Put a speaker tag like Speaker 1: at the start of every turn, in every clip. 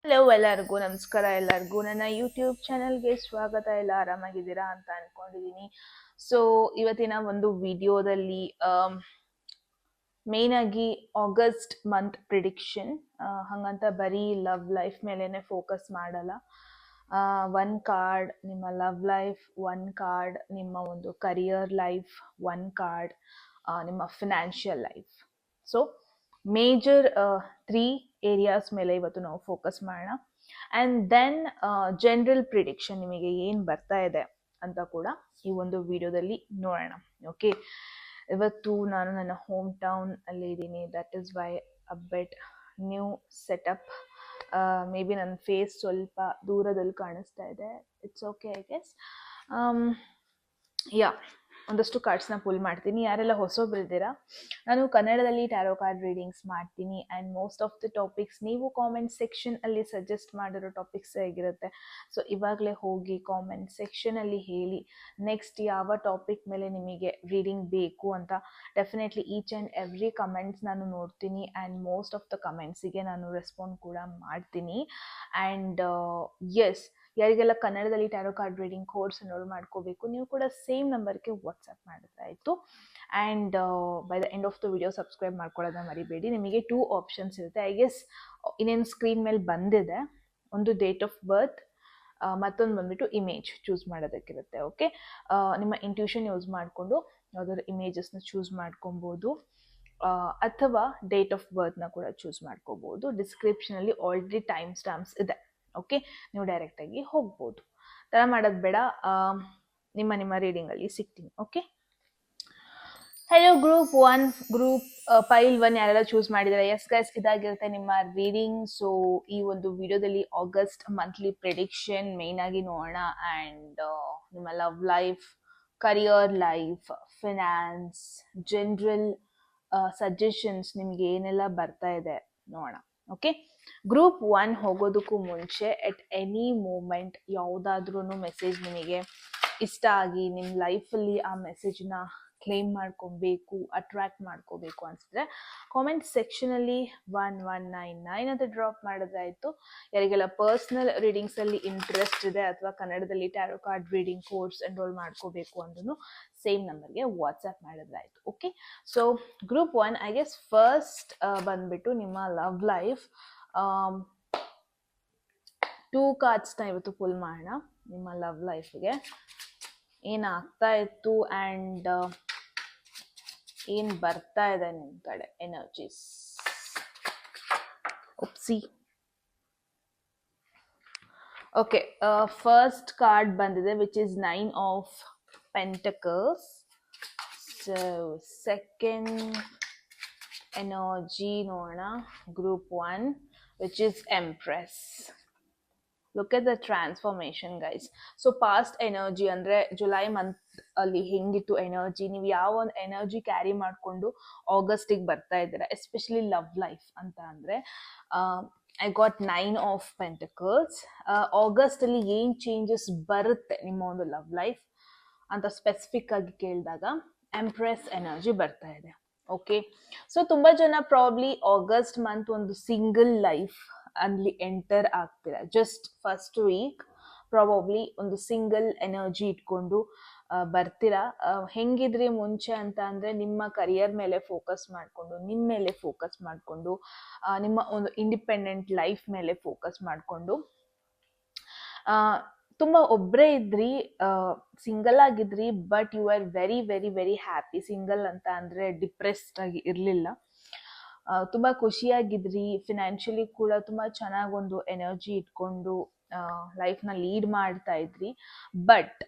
Speaker 1: Hello ಎಲ್ಲರಿಗೂ ನಮಸ್ಕಾರ. ಎಲ್ಲರಿಗೂ ನನ್ನ ಯೂಟ್ಯೂಬ್ ಚಾನಲ್ಗೆ ಸ್ವಾಗತ. ಎಲ್ಲ ಆರಾಮಾಗಿದ್ದೀರಾ ಅಂತ ಅನ್ಕೊಂಡಿದ್ದೀನಿ. ಸೊ ಇವತ್ತಿನ ಒಂದು ವಿಡಿಯೋದಲ್ಲಿ ಮೇನ್ ಆಗಿ ಆಗಸ್ಟ್ ಮಂತ್ ಪ್ರಿಡಿಕ್ಷನ್, ಹಂಗಂತ ಬರೀ ಲವ್ ಲೈಫ್ ಮೇಲೇನೆ ಫೋಕಸ್ ಮಾಡಲ್ಲ. ಒನ್ ಕಾರ್ಡ್ ನಿಮ್ಮ ಲವ್ ಲೈಫ್, ಒನ್ ಕಾರ್ಡ್ ನಿಮ್ಮ ಒಂದು ಕರಿಯರ್ ಲೈಫ್, ಒನ್ ಕಾರ್ಡ್ ನಿಮ್ಮ financial life. So major 3 areas ಮೇಲೆ ಇವತ್ತು ನಾವು ಫೋಕಸ್ ಮಾಡೋಣ. ಆ್ಯಂಡ್ ದೆನ್ ಜನರಲ್ ಪ್ರಿಡಿಕ್ಷನ್ ನಿಮಗೆ ಏನು ಬರ್ತಾ ಇದೆ ಅಂತ ಕೂಡ ಈ ಒಂದು ವಿಡಿಯೋದಲ್ಲಿ ನೋಡೋಣ. ಓಕೆ, ಇವತ್ತು ನಾನು ನನ್ನ ಹೋಮ್ ಟೌನ್ ಅಲ್ಲಿ ಇದ್ದೀನಿ. That is why a bet new setup. May be ನನ್ನ ಫೇಸ್ ಸ್ವಲ್ಪ ದೂರದಲ್ಲಿ ಕಾಣಿಸ್ತಾ ಇದೆ. It's okay I guess. Yeah, ಒಂದಷ್ಟು ಕಾರ್ಡ್ಸ್ನ ಪುಲ್ ಮಾಡ್ತೀನಿ. ಯಾರೆಲ್ಲ ಹೊಸೊಬ್ರಿದ್ದೀರಾ, ನಾನು ಕನ್ನಡದಲ್ಲಿ ಟ್ಯಾರೋ ಕಾರ್ಡ್ ರೀಡಿಂಗ್ಸ್ ಮಾಡ್ತೀನಿ. And most of the topics ನೀವು ಕಾಮೆಂಟ್ ಸೆಕ್ಷನ್ ಅಲ್ಲಿ ಸಜೆಸ್ಟ್ ಮಾಡಿರೋ ಟಾಪಿಕ್ಸ್ ಆಗಿರುತ್ತೆ. ಸೊ ಇವಾಗಲೇ ಹೋಗಿ ಕಾಮೆಂಟ್ ಸೆಕ್ಷನಲ್ಲಿ ಹೇಳಿ ನೆಕ್ಸ್ಟ್ ಯಾವ ಟಾಪಿಕ್ ಮೇಲೆ ನಿಮಗೆ ರೀಡಿಂಗ್ ಬೇಕು ಅಂತ. Definitely each and every comments ನಾನು ನೋಡ್ತೀನಿ. ಆ್ಯಂಡ್ ಮೋಸ್ಟ್ ಆಫ್ ದ ಕಮೆಂಟ್ಸಿಗೆ ನಾನು ರೆಸ್ಪಾಂಡ್ ಕೂಡ ಮಾಡ್ತೀನಿ. ಆ್ಯಂಡ್ ಎಸ್, ಯಾರಿಗೆಲ್ಲ ಕನ್ನಡದಲ್ಲಿ tarot card reading course enrol ಮಾಡ್ಕೋಬೇಕು, ನೀವು ಕೂಡ ಸೇಮ್ ನಂಬರ್ಗೆ ವಾಟ್ಸಪ್ ಮಾಡಿದ್ರೆ ಆಯಿತು. And by the end of the video subscribe ಮಾಡ್ಕೊಳ್ಳೋದನ್ನ ಮರಿಬೇಡಿ. ನಿಮಗೆ 2 ಆಪ್ಷನ್ಸ್ ಇರುತ್ತೆ. ಐ ಗೆಸ್ ಇನ್ನೇನು ಸ್ಕ್ರೀನ್ ಮೇಲೆ ಬಂದಿದೆ. ಒಂದು ಡೇಟ್ ಆಫ್ ಬರ್ತ್, ಮತ್ತೊಂದು ಬಂದ್ಬಿಟ್ಟು ಇಮೇಜ್ ಚೂಸ್ ಮಾಡೋದಕ್ಕಿರುತ್ತೆ. ಓಕೆ, ನಿಮ್ಮ ಇಂಟ್ಯೂಷನ್ ಯೂಸ್ ಮಾಡಿಕೊಂಡು ಯಾವುದಾದ್ರು ಇಮೇಜಸ್ನ ಚೂಸ್ ಮಾಡ್ಕೊಬೋದು, ಅಥವಾ ಡೇಟ್ ಆಫ್ ಬರ್ತ್ನ ಕೂಡ ಚೂಸ್ ಮಾಡ್ಕೋಬೋದು. ಡಿಸ್ಕ್ರಿಪ್ಷನಲ್ಲಿ ಆಲ್ರೆಡಿ ಟೈಮ್ ಸ್ಟಾಂಪ್ಸ್ ಇದೆ. ಓಕೆ, ನೀವು ಡೈರೆಕ್ಟಾಗಿ ಹೋಗ್ಬೋದು. ಥರ ಮಾಡೋದು ಬೇಡ. ನಿಮ್ಮ ರೀಡಿಂಗಲ್ಲಿ ಸಿಗ್ತೀನಿ. Okay, hello group 1, group file 1 ಯಾರೆಲ್ಲ ಚೂಸ್ ಮಾಡಿದ್ದಾರೆ? ಎಸ್ ಗೈಸ್, ಇದಾಗಿರುತ್ತೆ ನಿಮ್ಮ ರೀಡಿಂಗ್. ಸೊ ಈ ಒಂದು ವಿಡಿಯೋದಲ್ಲಿ ಆಗಸ್ಟ್ ಮಂತ್ಲಿ ಪ್ರೆಡಿಕ್ಷನ್ ಮೇನ್ ಆಗಿ ನೋಡೋಣ. ಆ್ಯಂಡ್ ನಿಮ್ಮ love life, career life, finance, general suggestions ನಿಮ್ಗೆ ಏನೆಲ್ಲ ಬರ್ತಾ ಇದೆ ನೋಡೋಣ. ಓಕೆ, ಗ್ರೂಪ್ 1 ಹೋಗೋದಕ್ಕೂ ಮುಂಚೆ ಎಟ್ ಎನಿ ಮೂಮೆಂಟ್ ಯಾವುದಾದ್ರೂ ಮೆಸೇಜ್ ನಿಮಗೆ ಇಷ್ಟ ಆಗಿ ನಿಮ್ಮ ಲೈಫಲ್ಲಿ ಆ ಮೆಸೇಜ್ನ ಕ್ಲೇಮ್ ಮಾಡ್ಕೊಬೇಕು, ಅಟ್ರಾಕ್ಟ್ ಮಾಡ್ಕೋಬೇಕು ಅನಿಸಿದ್ರೆ ಕಾಮೆಂಟ್ ಸೆಕ್ಷನಲ್ಲಿ 1199 ಅಂತ ಡ್ರಾಪ್ ಮಾಡಿದ್ರೆ ಆಯಿತು. ಯಾರಿಗೆಲ್ಲ ಪರ್ಸ್ನಲ್ ರೀಡಿಂಗ್ಸಲ್ಲಿ ಇಂಟ್ರೆಸ್ಟ್ ಇದೆ ಅಥವಾ ಕನ್ನಡದಲ್ಲಿ tarot card reading course enrol ಮಾಡ್ಕೋಬೇಕು ಅಂದ್ರೂ ಸೇಮ್ ನಂಬರ್ಗೆ ವಾಟ್ಸಪ್ ಮಾಡಿದ್ರೆ ಆಯಿತು. Okay, so group 1 I guess first ಬಂದ್ಬಿಟ್ಟು ನಿಮ್ಮ ಲವ್ ಲೈಫ್. 2 ಕಾರ್ಡ್ಸ್ನ ಇವತ್ತು ಪುಲ್ ಮಾಡೋಣ. ನಿಮ್ಮ ಲವ್ ಲೈಫ್ಗೆ ಏನಾಗ್ತಾ ಇತ್ತು ಆ್ಯಂಡ್ ಏನು ಬರ್ತಾ ಇದೆ ನಿಮ್ಮ ಕಡೆ energies. Oopsie. Okay, first card ಬಂದಿದೆ which is 9 of pentacles. So second energy ನೋಡೋಣ, group 1 which is empress. Look at the transformation guys. So past energy ಅಂದರೆ ಜುಲೈ ಮಂತ್ ಅಲ್ಲಿ ಹೆಂಗಿತ್ತು ಎನರ್ಜಿ, ನೀವು ಯಾವ ಒಂದು ಎನರ್ಜಿ ಕ್ಯಾರಿ ಮಾಡಿಕೊಂಡು ಆಗಸ್ಟಿಗೆ ಬರ್ತಾ ಇದ್ದೀರಾ, ಎಸ್ಪೆಷಲಿ ಲವ್ ಲೈಫ್ ಅಂತ ಅಂದರೆ ಐ ಗಾಟ್ 9 ಆಫ್ ಪೆಂಟಕಲ್ಸ್. ಆಗಸ್ಟಲ್ಲಿ ಏನು ಚೇಂಜಸ್ ಬರುತ್ತೆ ನಿಮ್ಮ ಒಂದು ಲವ್ ಲೈಫ್ ಅಂತ ಸ್ಪೆಸಿಫಿಕ್ ಆಗಿ ಕೇಳಿದಾಗ ಎಂಪ್ರೆಸ್ ಎನರ್ಜಿ ಬರ್ತಾ ಇದೆ. ಓಕೆ, ಸೊ ತುಂಬ ಜನ ಪ್ರಾಬ್ಲಿ ಆಗಸ್ಟ್ ಮಂತ್ ಒಂದು ಸಿಂಗಲ್ ಲೈಫ್ ಅಲ್ಲಿ ಎಂಟರ್ ಆಗ್ತೀರಾ. ಜಸ್ಟ್ ಫಸ್ಟ್ ವೀಕ್ ಪ್ರಾಬಬ್ಲಿ ಒಂದು ಸಿಂಗಲ್ ಎನರ್ಜಿ ಇಟ್ಕೊಂಡು ಬರ್ತೀರಾ. ಹೆಂಗಿದ್ರಿ ಮುಂಚೆ ಅಂತ ಅಂದರೆ ನಿಮ್ಮ ಕರಿಯರ್ ಮೇಲೆ ಫೋಕಸ್ ಮಾಡಿಕೊಂಡು, ನಿಮ್ಮ ಮೇಲೆ ಫೋಕಸ್ ಮಾಡಿಕೊಂಡು, ನಿಮ್ಮ ಒಂದು ಇಂಡಿಪೆಂಡೆಂಟ್ ಲೈಫ್ ಮೇಲೆ ಫೋಕಸ್ ಮಾಡಿಕೊಂಡು ತುಂಬ ಒಬ್ಬರೇ ಇದ್ರಿ, ಸಿಂಗಲ್ ಆಗಿದ್ರಿ. But you are very very very happy. Single ಅಂತ ಅಂದರೆ ಡಿಪ್ರೆಸ್ಡ್ ಆಗಿ ಇರಲಿಲ್ಲ, ತುಂಬ ಖುಷಿಯಾಗಿದ್ರಿ. ಫಿನಾನ್ಷಿಯಲಿ ಕೂಡ ತುಂಬ ಚೆನ್ನಾಗಿ ಒಂದು ಎನರ್ಜಿ ಇಟ್ಕೊಂಡು ಲೈಫ್ನ ಲೀಡ್ ಮಾಡ್ತಾ ಇದ್ರಿ. ಬಟ್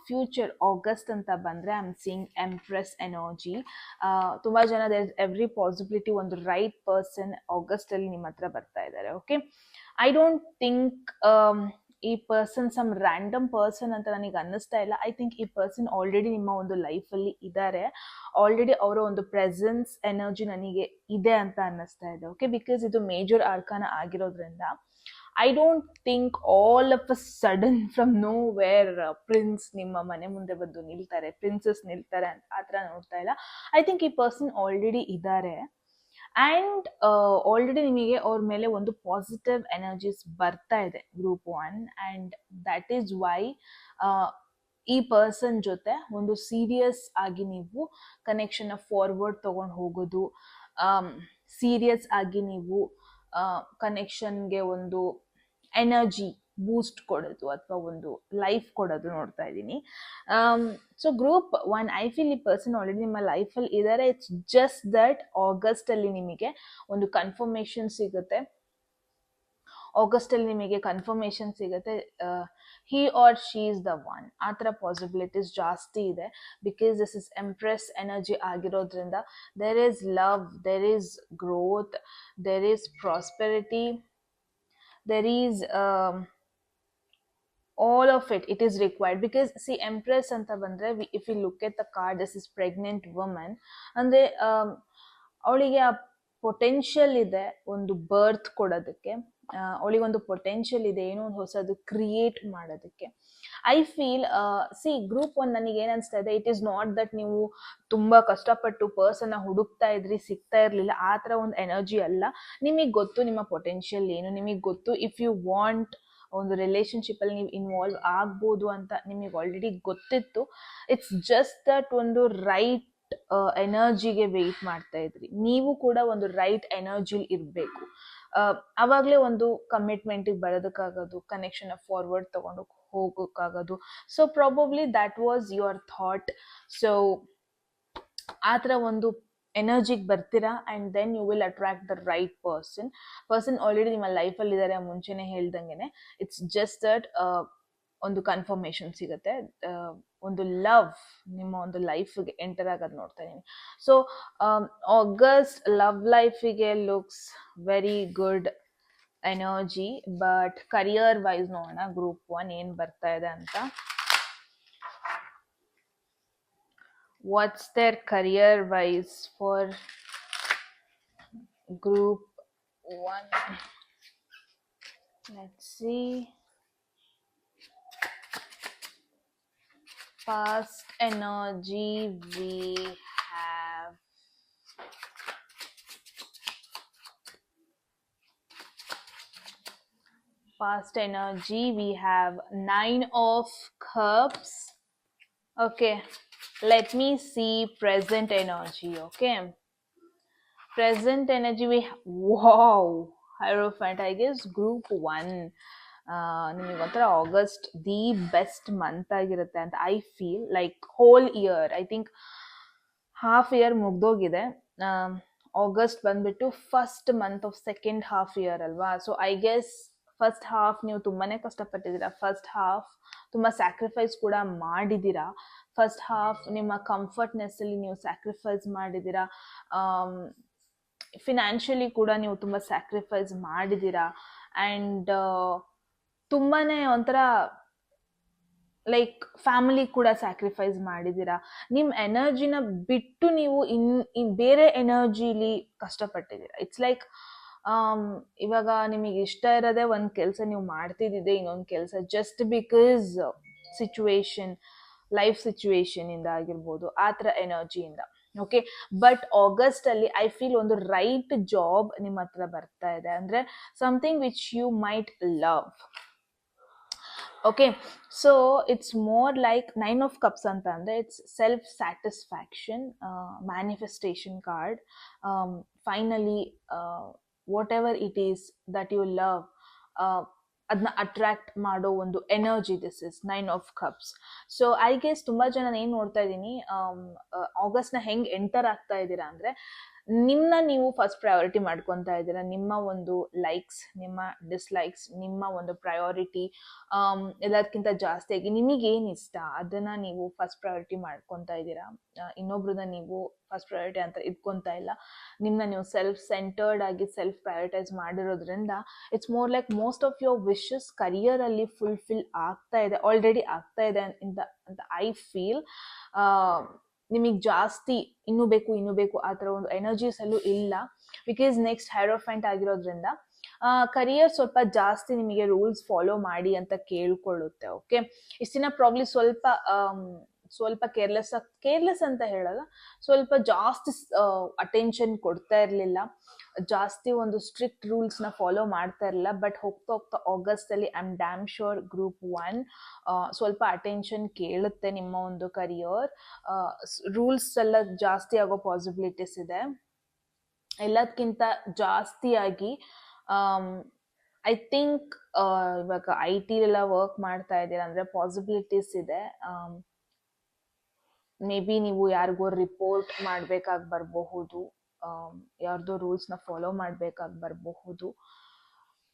Speaker 1: ಫ್ಯೂಚರ್ ಆಗಸ್ಟ್ ಅಂತ ಬಂದರೆ I am seeing empress energy. ತುಂಬ ಜನ ದೇರ್ ಇಸ್ ಎವ್ರಿ ಪಾಸಿಬಿಲಿಟಿ ಒಂದು ರೈಟ್ ಪರ್ಸನ್ ಆಗಸ್ಟಲ್ಲಿ ನಿಮ್ಮ ಹತ್ರ ಬರ್ತಾ ಇದ್ದಾರೆ. ಓಕೆ, ಐ ಡೋಂಟ್ ಥಿಂಕ್ ಈ ಪರ್ಸನ್ ಸಮ್ ರ್ಯಾಂಡಮ್ ಪರ್ಸನ್ ಅಂತ ನನಗೆ ಅನ್ನಿಸ್ತಾ ಇಲ್ಲ. ಐ ಥಿಂಕ್ ಈ ಪರ್ಸನ್ ಆಲ್ರೆಡಿ ನಿಮ್ಮ ಒಂದು ಲೈಫಲ್ಲಿ ಇದ್ದಾರೆ. ಆಲ್ರೆಡಿ ಅವರ ಒಂದು ಪ್ರೆಸೆನ್ಸ್ ಎನರ್ಜಿ ನನಗೆ ಇದೆ ಅಂತ ಅನ್ನಿಸ್ತಾ ಇದೆ. ಓಕೆ, ಬಿಕಾಸ್ ಇದು ಮೇಜರ್ ಆರ್ಕಾನ ಆಗಿರೋದ್ರಿಂದ I don't think all of a sudden from no wear prince ನಿಮ್ಮ ಮನೆ ಮುಂದೆ ಬಂದು ನಿಲ್ತಾರೆ, ಪ್ರಿನ್ಸಸ್ ನಿಲ್ತಾರೆ ಅಂತ ಆ ಥರ ನೋಡ್ತಾ ಇಲ್ಲ. ಐ ಥಿಂಕ್ ಈ ಪರ್ಸನ್ ಆಲ್ರೆಡಿ ಇದ್ದಾರೆ. ಆ್ಯಂಡ್ ಆಲ್ರೆಡಿ ನಿಮಗೆ ಅವ್ರ ಮೇಲೆ ಒಂದು ಪಾಸಿಟಿವ್ ಎನರ್ಜೀಸ್ ಬರ್ತಾ ಇದೆ group 1. And that is why ಈ ಪರ್ಸನ್ ಜೊತೆ ಒಂದು ಸೀರಿಯಸ್ ಆಗಿ ನೀವು ಕನೆಕ್ಷನ್ನ ಫಾರ್ವರ್ಡ್ ತಗೊಂಡು ಹೋಗೋದು, ಸೀರಿಯಸ್ ಆಗಿ ನೀವು ಕನೆಕ್ಷನ್ಗೆ ಒಂದು ಎನರ್ಜಿ ಬೂಸ್ಟ್ ಕೊಡೋದು ಅಥವಾ ಒಂದು ಲೈಫ್ ಕೊಡೋದು ನೋಡ್ತಾ ಇದ್ದೀನಿ. ಸೊ ಗ್ರೂಪ್ 1 ಐ ಫೀಲ್ ಈ ಪರ್ಸನ್ ಆಲ್ರೆಡಿ ನಿಮ್ಮ ಲೈಫಲ್ಲಿ ಇದ್ದಾರೆ. ಇಟ್ಸ್ ಜಸ್ಟ್ ದಟ್ ಆಗಸ್ಟಲ್ಲಿ ನಿಮಗೆ ಒಂದು ಕನ್ಫರ್ಮೇಷನ್ ಸಿಗುತ್ತೆ. ಆಗಸ್ಟಲ್ಲಿ ನಿಮಗೆ ಕನ್ಫರ್ಮೇಷನ್ ಸಿಗುತ್ತೆ he or she is the one. ಆ ಥರ ಪಾಸಿಬಿಲಿಟೀಸ್ ಜಾಸ್ತಿ ಇದೆ. Because this is empress energy ಆಗಿರೋದ್ರಿಂದ there is love, there is growth, there is prosperity, there is all of it is required. Because see, empress anta bandre, if we look at the card, this is pregnant woman ಅಂದ್ರೆ ಅವಳಿಗೆ ಆ potential ಇದೆ ಒಂದು ಬರ್ತ್ ಕೊಡೋದಕ್ಕೆ, ಅವಳಿಗೊಂದು potential ಇದೆ ಏನೋ ಒಂದು ಹೊಸದು ಕ್ರಿಯೇಟ್ ಮಾಡೋದಕ್ಕೆ. ಐ ಫೀಲ್ ಗ್ರೂಪ್ 1 ನನಗೆ ಏನ್ ಅನ್ಸ್ತಾ ಇದೆ, ಇಟ್ ಈಸ್ ನಾಟ್ ದಟ್ ನೀವು ತುಂಬಾ ಕಷ್ಟಪಟ್ಟು ಪರ್ಸನ್ ಹುಡುಕ್ತಾ ಇದ್ರಿ, ಸಿಗ್ತಾ ಇರ್ಲಿಲ್ಲ, ಆ ಥರ ಒಂದು ಎನರ್ಜಿ ಅಲ್ಲ. ನಿಮಗೆ ಗೊತ್ತು ನಿಮ್ಮ ಪೊಟೆನ್ಷಿಯಲ್ ಏನು, ನಿಮಗೆ ಗೊತ್ತು ಇಫ್ ಯು ವಾಂಟ್ ಒಂದು ರಿಲೇಶನ್ಶಿಪ್ ಅಲ್ಲಿ ನೀವು ಇನ್ವಾಲ್ವ್ ಆಗ್ಬೋದು ಅಂತ ನಿಮಗೆ ಆಲ್ರೆಡಿ ಗೊತ್ತಿತ್ತು. ಇಟ್ಸ್ ಜಸ್ಟ್ ದಟ್ ಒಂದು ರೈಟ್ ಎನರ್ಜಿಗೆ ವೆಯ್ಟ್ ಮಾಡ್ತಾ ಇದ್ರಿ. ನೀವು ಕೂಡ ಒಂದು ರೈಟ್ ಎನರ್ಜಿಲಿ ಇರಬೇಕು, ಅವಾಗಲೇ ಒಂದು ಕಮಿಟ್ಮೆಂಟಿಗೆ ಬರೋದಕ್ಕಾಗೋದು, ಕನೆಕ್ಷನ್ ಫಾರ್ವರ್ಡ್ ತಗೊಂಡು ಹೋಗೋಕ್ಕಾಗೋದು. So probably that was your thought. So ಆ ಥರ ಒಂದು ಎನರ್ಜಿಗೆ ಬರ್ತೀರಾ and then you will attract the right person already ನಿಮ್ಮ ಲೈಫಲ್ಲಿ ಇದ್ದಾರೆ, ಮುಂಚೆನೇ ಹೇಳ್ದಂಗೆ. ಇಟ್ಸ್ ಜಸ್ಟ್ ದಟ್ ಒಂದು ಕನ್ಫರ್ಮೇಷನ್ ಸಿಗುತ್ತೆ, ಒಂದು ಲವ್ ನಿಮ್ಮ ಒಂದು ಲೈಫಿಗೆ ಎಂಟರ್ ಆಗೋದು ನೋಡ್ತಾ ಇದ್ದೀನಿ. ಸೊ ಆಗಸ್ಟ್ ಲವ್ ಲೈಫಿಗೆ looks very good energy. But career wise ನೋಡೋಣ ಗ್ರೂಪ್ 1 ಏನು ಬರ್ತಾ ಇದೆ ಅಂತ. What's their career wise for group 1? Let's see. Past energy we have Nine of Cups. Okay, let me see present energy. Okay, present energy we wow, Hierophant. I guess group 1 ನಿಮಗೆ ಒಂಥರ August the best month ಆಗಿರುತ್ತೆ ಅಂತ I feel. Like whole year, I think half year ಮುಗ್ದೋಗಿದೆ. August ಬಂದ್ಬಿಟ್ಟು first month of second half year ಅಲ್ವಾ. So I guess first half ನೀವು ತುಂಬಾನೇ ಕಷ್ಟಪಟ್ಟಿದ್ದೀರಾ, ಫಸ್ಟ್ ಹಾಫ್ ತುಂಬ ಸ್ಯಾಕ್ರಿಫೈಸ್ ಕೂಡ ಮಾಡಿದ್ದೀರಾ, ಫಸ್ಟ್ ಹಾಫ್ ನಿಮ್ಮ ಕಂಫರ್ಟ್ನೆಸ್ಸಲ್ಲಿ ನೀವು ಸ್ಯಾಕ್ರಿಫೈಸ್ ಮಾಡಿದ್ದೀರಾ, ಫಿನಾನ್ಷಿಯಲಿ ಕೂಡ ನೀವು ತುಂಬ ಸ್ಯಾಕ್ರಿಫೈಸ್ ಮಾಡಿದ್ದೀರಾ. ಆ್ಯಂಡ್ ತುಂಬಾನೇ ಒಂಥರ ಲೈಕ್ ಫ್ಯಾಮಿಲಿ ಕೂಡ ಸ್ಯಾಕ್ರಿಫೈಸ್ ಮಾಡಿದ್ದೀರಾ. ನಿಮ್ಮ ಎನರ್ಜಿನ ಬಿಟ್ಟು ನೀವು ಬೇರೆ ಎನರ್ಜಿಲಿ ಕಷ್ಟಪಟ್ಟಿದ್ದೀರಾ. ಇಟ್ಸ್ ಲೈಕ್ ಇವಾಗ ನಿಮಗೆ ಇಷ್ಟ ಇರೋದೇ ಒಂದು ಕೆಲಸ ನೀವು ಮಾಡ್ತಿದ್ದಿದೆ ಇನ್ನೊಂದು ಕೆಲಸ, ಜಸ್ಟ್ ಬಿಕಾಸ್ ಲೈಫ್ ಸಿಚುವೇಶನ್ ಇಂದ ಆಗಿರ್ಬೋದು, ಆ ಥರ ಎನರ್ಜಿಯಿಂದ. ಓಕೆ, ಬಟ್ ಆಗಸ್ಟ್ ಅಲ್ಲಿ ಐ ಫೀಲ್ ಒಂದು ರೈಟ್ ಜಾಬ್ ನಿಮ್ಮ ಹತ್ರ ಬರ್ತಾ ಇದೆ, ಅಂದ್ರೆ something which you might love. Okay, so it's more like 9 of Cups ಅಂತ ಅಂದರೆ it's self satisfaction, manifestation card. Finally whatever it is that you love, ಅದನ್ನ ಅಟ್ರಾಕ್ಟ್ ಮಾಡೋ ಒಂದು energy this is 9 of Cups. So I guess ತುಂಬ ಜನ ಏನು ನೋಡ್ತಾ ಇದ್ದೀನಿ, ಆಗಸ್ಟ್ನ ಹೆಂಗೆ ಎಂಟರ್ ಆಗ್ತಾ ಇದ್ದೀರಾ ಅಂದರೆ ನಿಮ್ಮನ್ನ ನೀವು ಫಸ್ಟ್ ಪ್ರಯಾರಿಟಿ ಮಾಡ್ಕೊತಾ ಇದ್ದೀರಾ. ನಿಮ್ಮ ಒಂದು ಲೈಕ್ಸ್, ನಿಮ್ಮ ಡಿಸ್ಲೈಕ್ಸ್, ನಿಮ್ಮ ಒಂದು ಪ್ರಯಾರಿಟಿ ಎಲ್ಲದಕ್ಕಿಂತ ಜಾಸ್ತಿಯಾಗಿ ನಿಮಗೇನು ಇಷ್ಟ ಅದನ್ನು ನೀವು ಫಸ್ಟ್ ಪ್ರಯಾರಿಟಿ ಮಾಡ್ಕೊತಾ ಇದ್ದೀರಾ. ಇನ್ನೊಬ್ರನ್ನ ನೀವು ಫಸ್ಟ್ ಪ್ರಯಾರಿಟಿ ಅಂತ ಇಟ್ಕೊತಾ ಇಲ್ಲ. ನಿಮ್ಮನ್ನ ನೀವು ಸೆಲ್ಫ್ ಸೆಂಟರ್ಡ್ ಆಗಿ ಸೆಲ್ಫ್ ಪ್ರಯಾರಿಟೈಸ್ ಮಾಡಿರೋದ್ರಿಂದ it's more like most of your wishes ಕರಿಯರಲ್ಲಿ ಫುಲ್ಫಿಲ್ ಆಗ್ತಾ ಇದೆ, ಆಲ್ರೆಡಿ ಆಗ್ತಾ ಇದೆ ಅಂತ ಐ ಫೀಲ್. ನಿಮಗೆ ಜಾಸ್ತಿ ಇನ್ನೂ ಬೇಕು ಆ ಥರ ಒಂದು ಎನರ್ಜೀಸ್ ಅಲ್ಲೂ ಇಲ್ಲ. ಬಿಕಾಸ್ ನೆಕ್ಸ್ಟ್ ಹೈರೋಫೆಂಟ್ ಆಗಿರೋದ್ರಿಂದ ಕರಿಯರ್ ಸ್ವಲ್ಪ ಜಾಸ್ತಿ ನಿಮಗೆ ರೂಲ್ಸ್ ಫಾಲೋ ಮಾಡಿ ಅಂತ ಕೇಳ್ಕೊಳ್ಳುತ್ತೆ. ಓಕೆ, ಇಷ್ಟು ದಿನ ಪ್ರಾಬ್ಲಿ ಸ್ವಲ್ಪ ಸ್ವಲ್ಪ ಕೇರ್ಲೆಸ್ ಅಂತ ಹೇಳಲ್ಲ, ಸ್ವಲ್ಪ ಜಾಸ್ತಿ ಅಟೆನ್ಷನ್ ಕೊಡ್ತಾ ಇರಲಿಲ್ಲ, ಜಾಸ್ತಿ ಒಂದು ಸ್ಟ್ರಿಕ್ಟ್ ರೂಲ್ಸ್ನ ಫಾಲೋ ಮಾಡ್ತಾ ಇರಲಿಲ್ಲ. ಬಟ್ ಹೋಗ್ತಾ ಹೋಗ್ತಾ ಆಗಸ್ಟಲ್ಲಿ I am damn sure group 1 ಸ್ವಲ್ಪ ಅಟೆನ್ಷನ್ ಕೇಳುತ್ತೆ ನಿಮ್ಮ ಒಂದು ಕರಿಯರ್. ರೂಲ್ಸ್ ಎಲ್ಲ ಜಾಸ್ತಿ ಆಗೋ ಪಾಸಿಬಿಲಿಟೀಸ್ ಇದೆ. ಎಲ್ಲದಕ್ಕಿಂತ ಜಾಸ್ತಿಯಾಗಿ ಐ ಥಿಂಕ್ ಇವಾಗ IT ಎಲ್ಲ ವರ್ಕ್ ಮಾಡ್ತಾ ಇದ್ದೀರಾ ಅಂದರೆ ಪಾಸಿಬಿಲಿಟೀಸ್ ಇದೆ. ಮೇ ಬಿ ನೀವು ಯಾರಿಗೋ ರಿಪೋರ್ಟ್ ಮಾಡಬೇಕಾಗಿ ಬರಬಹುದು, ಯಾರ್ದೋ ರೂಲ್ಸ್ನ ಫಾಲೋ ಮಾಡಬೇಕಾಗಿ ಬರಬಹುದು,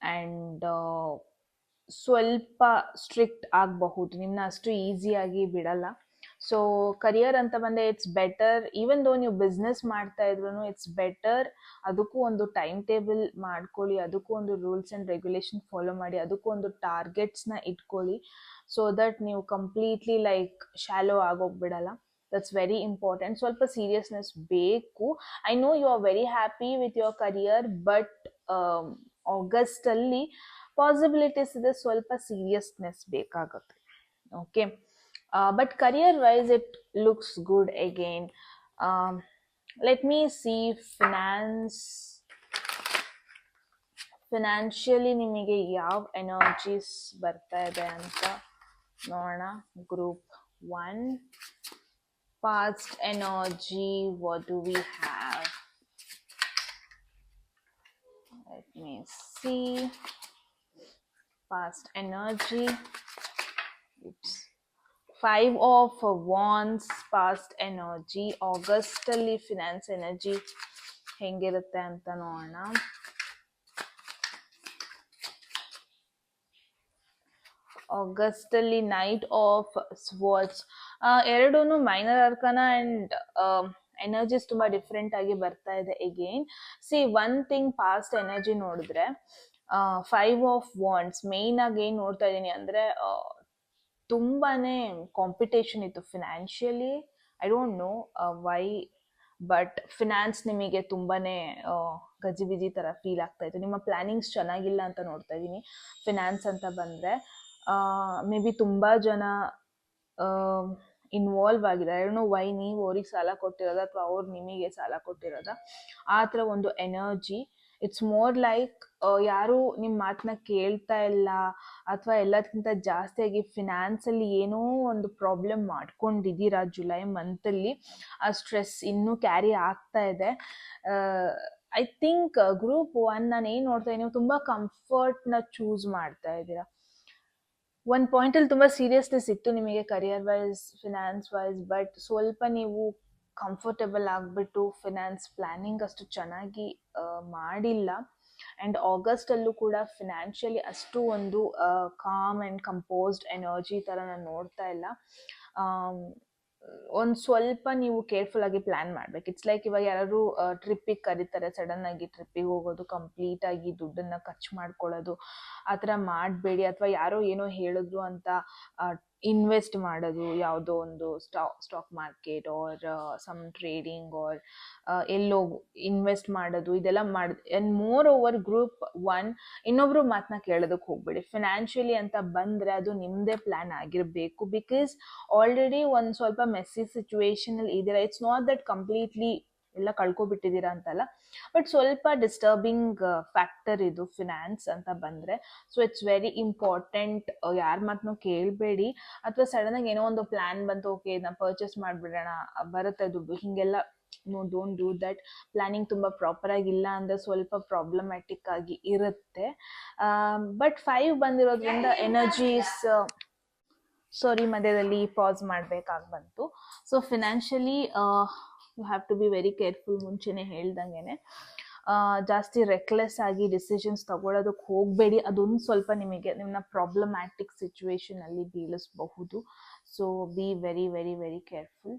Speaker 1: ಆ್ಯಂಡ್ ಸ್ವಲ್ಪ ಸ್ಟ್ರಿಕ್ಟ್ ಆಗಬಹುದು, ನಿಮ್ಮನ್ನ ಅಷ್ಟು ಈಸಿಯಾಗಿ ಬಿಡಲ್ಲ. ಸೊ ಕರಿಯರ್ ಅಂತ ಬಂದರೆ ಇಟ್ಸ್ ಬೆಟರ್, ಈವನ್ ದೋ ನೀವು ಬಿಸ್ನೆಸ್ ಮಾಡ್ತಾ ಇದ್ರು ಇಟ್ಸ್ ಬೆಟರ್ ಅದಕ್ಕೂ ಒಂದು ಟೈಮ್ ಟೇಬಲ್ ಮಾಡ್ಕೊಳ್ಳಿ, ಅದಕ್ಕೂ ಒಂದು ರೂಲ್ಸ್ ಆ್ಯಂಡ್ ರೆಗ್ಯುಲೇಷನ್ ಫಾಲೋ ಮಾಡಿ, ಅದಕ್ಕೂ ಒಂದು ಟಾರ್ಗೆಟ್ಸ್ನ ಇಟ್ಕೊಳ್ಳಿ, ಸೊ ದಟ್ ನೀವು ಕಂಪ್ಲೀಟ್ಲಿ ಲೈಕ್ ಶಾಲೋ ಆಗೋಗ್ಬಿಡಲ್ಲ. That's very important. ಸ್ವಲ್ಪ ಸೀರಿಯಸ್ನೆಸ್ ಬೇಕು. I know you are very happy with your career, but ಆಗಸ್ಟಲ್ಲಿ ಪಾಸಿಬಿಲಿಟೀಸ್ ಇದೆ, ಸ್ವಲ್ಪ ಸೀರಿಯಸ್ನೆಸ್ ಬೇಕಾಗುತ್ತೆ. Okay, but career wise it looks good again. Let me see financially ನಿಮಗೆ ಯಾವ energies ಬರ್ತಾ ಇದೆ ಅಂತ ನೋಡೋಣ. Group 1 past energy, what do we have? Let me see. Past energy. Oops. 5 of Wands, past energy. August ಅಲ್ಲಿ finance energy ಹೆಂಗಿರುತ್ತೆ ಅಂತ ನೋಡೋಣ. ಆಗಸ್ಟ್ ಅಲ್ಲಿ ನೈಟ್ ಆಫ್ ಸ್ವಾರ್ಡ್ಸ್, ಎರಡೂ ಮೈನರ್ ಅರ್ಕಾನ ಅಂಡ್ ಎನರ್ಜೀಸ್ ತುಂಬಾ ಡಿಫ್ರೆಂಟ್ ಆಗಿ ಬರ್ತಾ ಇದೆ. Again see one thing, past energy ನೋಡಿದ್ರೆ 5 ಆಫ್ ವಾಂಡ್ಸ್ ಮೇನ್ ಆಗಿ ಏನ್ ನೋಡ್ತಾ ಇದ್ದೀನಿ ಅಂದ್ರೆ ತುಂಬಾನೇ ಕಾಂಪಿಟೇಷನ್ ಇತ್ತು financially. I don't know why, but finance ನಿಮಗೆ ತುಂಬಾನೇ ಗಜಿಬಿಜಿ ತರ ಫೀಲ್ ಆಗ್ತಾ ಇತ್ತು. ನಿಮ್ಮ ಪ್ಲಾನಿಂಗ್ಸ್ ಚೆನ್ನಾಗಿಲ್ಲ ಅಂತ ನೋಡ್ತಾ ಇದ್ದೀನಿ. ಫಿನಾನ್ಸ್ ಅಂತ ಬಂದ್ರೆ ಮೇ ಬಿ ತುಂಬಾ ಜನ ಇನ್ವಾಲ್ವ್ ಆಗಿದೆ. ಐ ಡೋಂಟ್ ನೋ ವೈ, ನೀವು ಅವ್ರಿಗೆ ಸಾಲ ಕೊಟ್ಟಿರೋದ ಅಥವಾ ಅವ್ರು ನಿಮಗೆ ಸಾಲ ಕೊಟ್ಟಿರೋದ, ಆ ಥರ ಒಂದು ಎನರ್ಜಿ. ಇಟ್ಸ್ ಮೋರ್ ಲೈಕ್ ಯಾರು ನಿಮ್ಮ ಮಾತನ್ನ ಕೇಳ್ತಾ ಇಲ್ಲ, ಅಥವಾ ಎಲ್ಲದಕ್ಕಿಂತ ಜಾಸ್ತಿಯಾಗಿ ಫಿನಾನ್ಸಲ್ಲಿ ಏನೋ ಒಂದು ಪ್ರಾಬ್ಲಮ್ ಮಾಡ್ಕೊಂಡಿದ್ದೀರಾ ಜುಲೈ ಮಂತಲ್ಲಿ. ಆ ಸ್ಟ್ರೆಸ್ ಇನ್ನೂ ಕ್ಯಾರಿ ಆಗ್ತಾ ಇದೆ. ಐ ಥಿಂಕ್ ಗ್ರೂಪ್ 1 ನಾನು ಏನು ನೋಡ್ತಾ ಇದ್ದೀನಿ, ನೀವು ತುಂಬ ಕಂಫರ್ಟ್ನ ಚೂಸ್ ಮಾಡ್ತಾ ಇದ್ದೀರಾ. ಒಂದು ಪಾಯಿಂಟಲ್ಲಿ ತುಂಬ ಸೀರಿಯಸ್ನೆಸ್ ಇತ್ತು ನಿಮಗೆ career wise, finance wise, but ಸ್ವಲ್ಪ ನೀವು ಕಂಫರ್ಟೇಬಲ್ ಆಗಿಬಿಟ್ಟು ಫಿನಾನ್ಸ್ ಪ್ಲಾನಿಂಗ್ ಅಷ್ಟು ಚೆನ್ನಾಗಿ ಮಾಡಿಲ್ಲ. ಆ್ಯಂಡ್ ಆಗಸ್ಟಲ್ಲೂ ಕೂಡ ಫಿನಾನ್ಷಿಯಲಿ ಅಷ್ಟು ಒಂದು ಕಾಮ್ ಆ್ಯಂಡ್ ಕಂಪೋಸ್ಡ್ ಎನರ್ಜಿ ಥರ ನಾನು ನೋಡ್ತಾ ಇಲ್ಲ. ಒಂದು ಸ್ವಲ್ಪ ನೀವು ಕೇರ್ಫುಲ್ ಆಗಿ ಪ್ಲಾನ್ ಮಾಡ್ಬೇಕು. ಇಟ್ಸ್ ಲೈಕ್ ಇವಾಗ ಯಾರು ಟ್ರಿಪ್ಪಿಗೆ ಕರೀತಾರೆ, ಸಡನ್ ಆಗಿ ಟ್ರಿಪ್ಪಿಗೆ ಹೋಗೋದು, ಕಂಪ್ಲೀಟ್ ಆಗಿ ದುಡ್ಡನ್ನ ಖರ್ಚು ಮಾಡ್ಕೊಳ್ಳೋದು, ಆ ಥರ ಮಾಡಬೇಡಿ. ಅಥವಾ ಯಾರೋ ಏನೋ ಹೇಳಿದ್ರು ಅಂತ ಇನ್ವೆಸ್ಟ್ ಮಾಡೋದು, ಯಾವುದೋ ಒಂದು stock market or some trading or ಎಲ್ಲೋ ಇನ್ವೆಸ್ಟ್ ಮಾಡೋದು, ಇದೆಲ್ಲ ಆ್ಯಂಡ್ ಮೋರ್ ಓವರ್ ಗ್ರೂಪ್ 1 ಇನ್ನೊಬ್ರು ಮಾತನ್ನ ಕೇಳೋದಕ್ಕೆ ಹೋಗ್ಬೇಡಿ. ಫಿನಾನ್ಷಿಯಲಿ ಅಂತ ಬಂದರೆ ಅದು ನಿಮ್ಮದೇ ಪ್ಲ್ಯಾನ್ ಆಗಿರಬೇಕು. ಬಿಕಾಸ್ ಆಲ್ರೆಡಿ ಒಂದು ಸ್ವಲ್ಪ ಮೆಸ್ಸಿ ಸಿಚುವೇಶನಲ್ಲಿ ಇದ್ದೀರಾ. ಇಟ್ಸ್ ನಾಟ್ ದಟ್ ಕಂಪ್ಲೀಟ್ಲಿ ಎಲ್ಲ ಕಳ್ಕೊಬಿಟ್ಟಿದ್ದೀರಾ ಅಂತಲ್ಲ, ಬಟ್ ಸ್ವಲ್ಪ ಡಿಸ್ಟರ್ಬಿಂಗ್ ಫ್ಯಾಕ್ಟರ್ ಇದು ಫಿನಾನ್ಸ್ ಅಂತ ಬಂದರೆ. ಸೊ ಇಟ್ಸ್ ವೆರಿ ಇಂಪಾರ್ಟೆಂಟ್, ಯಾರ ಮಾತನ್ನೂ ಕೇಳಬೇಡಿ. ಅಥವಾ ಸಡನ್ನಾಗಿ ಏನೋ ಒಂದು ಪ್ಲ್ಯಾನ್ ಬಂತು, ಓಕೆ ಇದನ್ನ ಪರ್ಚೇಸ್ ಮಾಡಿಬಿಡೋಣ, ಬರುತ್ತೆ ದುಡ್ಡು, ಹೀಗೆಲ್ಲ no, don't do that. Planning ತುಂಬ ಪ್ರಾಪರ್ ಆಗಿಲ್ಲ ಅಂದರೆ ಸ್ವಲ್ಪ ಪ್ರಾಬ್ಲಮ್ಯಾಟಿಕ್ ಆಗಿ ಇರುತ್ತೆ. ಬಟ್ 5 ಬಂದಿರೋದ್ರಿಂದ ಎನರ್ಜೀಸ್, ಸಾರಿ ಮಧ್ಯದಲ್ಲಿ ಪಾಸ್ ಮಾಡಬೇಕಾಗಿ ಬಂತು. So financially you have to be very careful. ಮುಂಚೆನೇ ಹೇಳ್ದಂಗೆ ಜಾಸ್ತಿ ರೆಕ್ಲೆಸ್ ಆಗಿ ಡಿಸಿಷನ್ಸ್ ತಗೊಳ್ಳೋದಕ್ಕೆ ಹೋಗಬೇಡಿ. ಅದೊಂದು ಸ್ವಲ್ಪ ನಿಮ್ಮನ್ನ ಪ್ರಾಬ್ಲಮ್ಯಾಟಿಕ್ ಸಿಚುವೇಶನಲ್ಲಿ ಬೀಳಿಸಬಹುದು. So be very very very careful.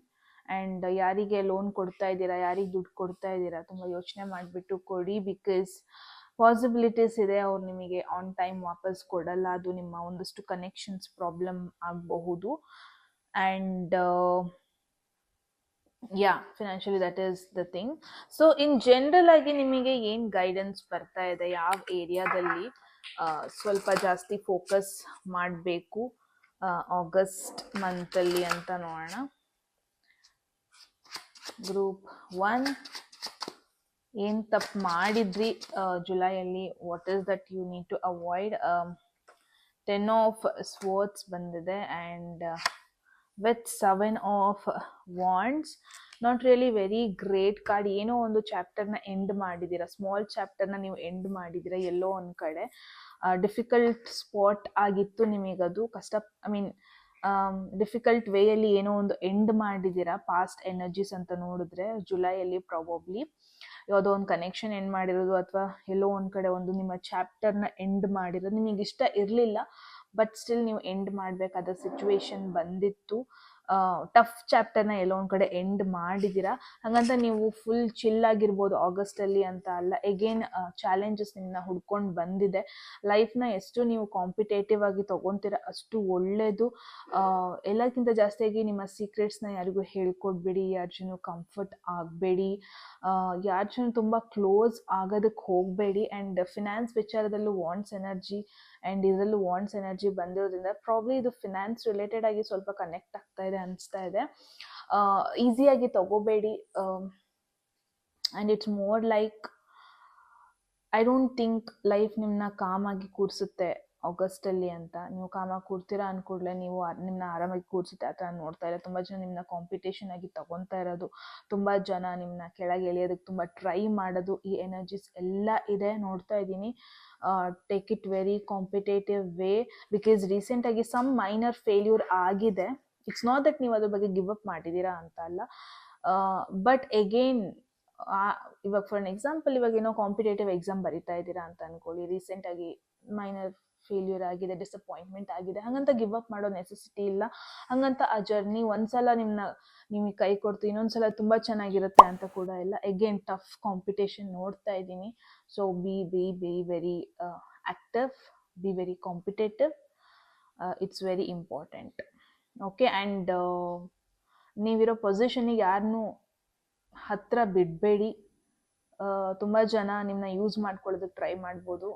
Speaker 1: And ಯಾರಿಗೆ ಲೋನ್ ಕೊಡ್ತಾ ಇದ್ದೀರಾ, ಯಾರಿಗೆ ದುಡ್ಡು ಕೊಡ್ತಾ ಇದ್ದೀರಾ, ತುಂಬ ಯೋಚನೆ ಮಾಡಿಬಿಟ್ಟು ಕೊಡಿ. ಬಿಕಾಸ್ ಪಾಸಿಬಿಲಿಟೀಸ್ ಇದೆ ಅವ್ರು ನಿಮಗೆ ಆನ್ ಟೈಮ್ ವಾಪಸ್ ಕೊಡಲ್ಲ. ಅದು ನಿಮ್ಮ ಒಂದಷ್ಟು ಕನೆಕ್ಷನ್ಸ್ ಪ್ರಾಬ್ಲಮ್ ಆಗಬಹುದು. And yeah, financially that is the thing. So in general ಆಗಿ ನಿಮಗೆ ಏನು ಗೈಡೆನ್ಸ್ ಬರ್ತಾ ಇದೆ, ಯಾವ ಏರಿಯಾದಲ್ಲಿ ಸ್ವಲ್ಪ ಜಾಸ್ತಿ ಫೋಕಸ್ ಮಾಡಬೇಕು, ಆಗಸ್ಟ್ ಮಂತಲ್ಲಿ ಅಂತ ನೋಡೋಣ. ಗ್ರೂಪ್ 1 ಏನು ತಪ್ಪು ಮಾಡಿದ್ರಿ ಜುಲೈಯಲ್ಲಿ, what is that you need to avoid. 10 of swords ಬಂದಿದೆ and with 7 of wands. Not really very great card. ಏನೋ ಒಂದು ಚಾಪ್ಟರ್ನ ಎಂಡ್ ಮಾಡಿದ್ದೀರಾ, ಸ್ಮಾಲ್ ಚಾಪ್ಟರ್ನ ನೀವು ಎಂಡ್ ಮಾಡಿದ್ದೀರಾ ಎಲ್ಲೋ ಒಂದು ಕಡೆ. ಡಿಫಿಕಲ್ಟ್ ಸ್ಪಾಟ್ ಆಗಿತ್ತು ನಿಮಗದು, ಕಷ್ಟ, ಐ ಮೀನ್ ಡಿಫಿಕಲ್ಟ್ ವೇಯಲ್ಲಿ ಏನೋ ಒಂದು ಎಂಡ್ ಮಾಡಿದ್ದೀರಾ. ಪಾಸ್ಟ್ ಎನರ್ಜೀಸ್ ಅಂತ ನೋಡಿದ್ರೆ ಜುಲೈಯಲ್ಲಿ ಪ್ರಾಬಬ್ಲಿ ಯಾವುದೋ ಒಂದು ಕನೆಕ್ಷನ್ ಎಂಡ್ ಮಾಡಿರೋದು, ಅಥವಾ ಎಲ್ಲೋ ಒಂದು ಕಡೆ ಒಂದು ನಿಮ್ಮ ಚಾಪ್ಟರ್ನ ಎಂಡ್ ಮಾಡಿರೋದು. ನಿಮಗೆ ಇಷ್ಟ ಇರಲಿಲ್ಲ, ಬಟ್ ಸ್ಟಿಲ್ ನೀವು ಎಂಡ್ ಮಾಡಬೇಕಾದ ಸಿಚುವೇಶನ್ ಬಂದಿತ್ತು. ಟಫ್ ಚಾಪ್ಟರ್ನ ಎಲ್ಲೋ ಒಂದು ಕಡೆ ಎಂಡ್ ಮಾಡಿದ್ದೀರಾ. ಹಾಗಂತ ನೀವು ಫುಲ್ ಚಿಲ್ ಆಗಿರ್ಬೋದು ಆಗಸ್ಟಲ್ಲಿ ಅಂತ ಅಲ್ಲ. ಎಗೇನ್ ಚಾಲೆಂಜಸ್ ನಿಮ್ಮನ್ನ ಹುಡ್ಕೊಂಡು ಬಂದಿದೆ. ಲೈಫ್ನ ಎಷ್ಟು ನೀವು ಕಾಂಪಿಟೇಟಿವ್ ಆಗಿ ತೊಗೊತೀರ ಅಷ್ಟು ಒಳ್ಳೆಯದು. ಎಲ್ಲಕ್ಕಿಂತ ಜಾಸ್ತಿಯಾಗಿ ನಿಮ್ಮ ಸೀಕ್ರೆಟ್ಸ್ನ ಯಾರಿಗೂ ಹೇಳ್ಕೊಡ್ಬೇಡಿ, ಯಾರ ಜೊತೆ ಕಂಫರ್ಟ್ ಆಗಬೇಡಿ, ಯಾರ ಜೊತೆ ತುಂಬ ಕ್ಲೋಸ್ ಆಗೋದಕ್ಕೆ ಹೋಗಬೇಡಿ. ಆ್ಯಂಡ್ ಫಿನಾನ್ಸ್ ವಿಚಾರದಲ್ಲೂ ವಾಂಡ್ಸ್ ಎನರ್ಜಿ ಆ್ಯಂಡ್ ಇದರಲ್ಲೂ ವಾಂಡ್ಸ್ ಎನರ್ಜಿ ಬಂದಿರೋದ್ರಿಂದ ಪ್ರಾಬ್ಲಿ ಇದು ಫಿನಾನ್ಸ್ ರಿಲೇಟೆಡ್ ಆಗಿ ಸ್ವಲ್ಪ ಕನೆಕ್ಟ್ ಆಗ್ತಾ ಇದೆ ಅನಿಸ್ತಾ ಇದೆ. ಈಸಿಯಾಗಿ ತಗೋಬೇಡಿ. And it's more like, I don't think life ನಿಮ್ಮನ್ನ ಕಾಮಾಗಿ ಕೂರಿಸುತ್ತೆ ಆಗಸ್ಟಲ್ಲಿ ಅಂತ. ನೀವು ಕಾಮಾಗಿ ಕೂರ್ತೀರಾ ಅಂದ್ಕೂಡ್ಲೆ ನೀವು ನಿಮ್ಮನ್ನ ಆರಾಮಾಗಿ ಕೂರಿಸುತ್ತೆ ಆ ಥರ ನೋಡ್ತಾ ಇಲ್ಲ. ತುಂಬ ಜನ ನಿಮ್ಮನ್ನ ಕಾಂಪಿಟೇಷನ್ ಆಗಿ ತಗೊತಾ ಇರೋದು, ತುಂಬ ಜನ ನಿಮ್ಮನ್ನ ಕೆಳಗೆ ಎಳೆಯೋದಕ್ಕೆ ತುಂಬ ಟ್ರೈ ಮಾಡೋದು, ಈ ಎನರ್ಜೀಸ್ ಎಲ್ಲ ಇದೆ ನೋಡ್ತಾ ಇದ್ದೀನಿ. Take it very competitive way, because ರೀಸೆಂಟಾಗಿ ಸಮ್ ಮೈನರ್ ಫೇಲ್ಯೂರ್ ಆಗಿದೆ. ಇಟ್ಸ್ ನಾಟ್ ದಟ್ ನೀವು ಅದ್ರ ಬಗ್ಗೆ ಗಿವ್ ಅಪ್ ಮಾಡಿದ್ದೀರಾ ಅಂತ ಅಲ್ಲ, ಬಟ್ ಎಗೇನ್ ಇವಾಗ ಫಾರ್ ಎಕ್ಸಾಂಪಲ್ ಇವಾಗ ಏನೋ ಕಾಂಪಿಟೇಟಿವ್ ಎಕ್ಸಾಮ್ ಬರಿತಾ ಇದ್ದೀರಾ ಅಂತ ಅನ್ಕೊಳ್ಳಿ, ರೀಸೆಂಟಾಗಿ ಮೈನರ್ ಫೇಲ್ಯೂರ್ ಆಗಿದೆ, ಡಿಸಪಾಯಿಂಟ್ಮೆಂಟ್ ಆಗಿದೆ, ಹಾಗಂತ ಗಿವ್ ಅಪ್ ಮಾಡೋ ನೆಸೆಸಿಟಿ ಇಲ್ಲ. ಹಾಗಂತ ಆ ಜರ್ನಿ ಒಂದ್ಸಲ ನಿಮಗೆ ಕೈ ಕೊಡ್ತು ಇನ್ನೊಂದ್ಸಲ ತುಂಬ ಚೆನ್ನಾಗಿರುತ್ತೆ ಅಂತ ಕೂಡ ಇಲ್ಲ. ಎಗೇನ್ ಟಫ್ ಕಾಂಪಿಟೇಷನ್ ನೋಡ್ತಾ ಇದ್ದೀನಿ. So be very active, be very competitive, it's very important. Okay, and ನೀವಿರೋ ಪೊಸಿಷನಿಗೆ ಯಾರನ್ನೂ ಹತ್ತಿರ ಬಿಡಬೇಡಿ. ತುಂಬ ಜನ ನಿಮ್ಮನ್ನ ಯೂಸ್ ಮಾಡ್ಕೊಳ್ಳೋದಕ್ಕೆ ಟ್ರೈ ಮಾಡ್ಬೋದು.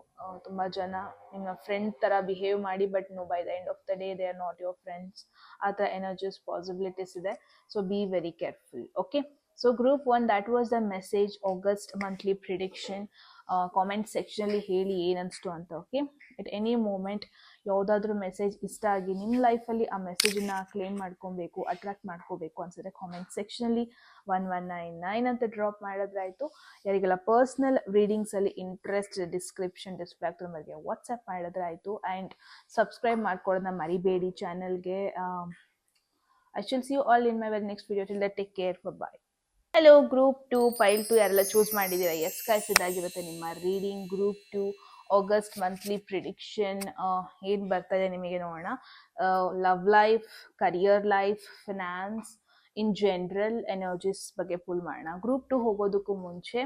Speaker 1: ತುಂಬ ಜನ ನಿಮ್ಮ ಫ್ರೆಂಡ್ ಥರ ಬಿಹೇವ್ ಮಾಡಿ, but no, by the end of the day they are not your friends. ಆ ಥರ ಎನರ್ಜೀಸ್ ಪಾಸಿಬಿಲಿಟೀಸ್ ಇದೆ. So be very careful. Okay, so group 1 that was the message, August monthly prediction. Comment ಸೆಕ್ಷನಲ್ಲಿ ಹೇಳಿ ಏನನ್ನಿಸ್ತು ಅಂತ. Okay, at any moment ಯಾವುದಾದ್ರೂ message ಇಷ್ಟ ಆಗಿ ನಿಮ್ಮ ಲೈಫಲ್ಲಿ ಆ ಮೆಸೇಜನ್ನ ಕ್ಲೇಮ್ ಮಾಡ್ಕೊಬೇಕು, ಅಟ್ರಾಕ್ಟ್ ಮಾಡ್ಕೋಬೇಕು ಅನ್ಸಿದ್ರೆ ಕಾಮೆಂಟ್ ಸೆಕ್ಷನಲ್ಲಿ 1199 ಅಂತ ಡ್ರಾಪ್ ಮಾಡಿದ್ರಾಯ್ತು. ಯಾರಿಗೆಲ್ಲ ಪರ್ಸ್ನಲ್ ರೀಡಿಂಗ್ಸಲ್ಲಿ ಇಂಟ್ರೆಸ್ಟ್, ಡಿಸ್ಕ್ರಿಪ್ಷನ್ ಡಿಸ್ಪ್ಲೇ ಆಗ್ತಿರೋ ಮೇಲೆ ವಾಟ್ಸಪ್ ಮಾಡಿದ್ರಾಯ್ತು. ಆ್ಯಂಡ್ ಸಬ್ಸ್ಕ್ರೈಬ್ ಮಾಡ್ಕೊಳ್ಳೋದನ್ನ ಮರಿಬೇಡಿ ಚಾನಲ್ಗೆ. I shall see you all in my very next video. Till that take care, bye. Hello, group 2 pile 2 ಯಾರೆಲ್ಲ ಚೂಸ್ ಮಾಡಿದ್ದೀರಾ, ಎಸ್ ಗೈಸ್, ಇದಾಗಿರುತ್ತೆ ನಿಮ್ಮ reading. Group 2 August monthly prediction ಏನು ಬರ್ತಾ ಇದೆ ನಿಮಗೆ ನೋಡೋಣ. Love life, career life, finance, in general energies ಬಗ್ಗೆ ಪುಲ್ ಮಾಡೋಣ. ಗ್ರೂಪ್ 2 ಹೋಗೋದಕ್ಕೂ ಮುಂಚೆ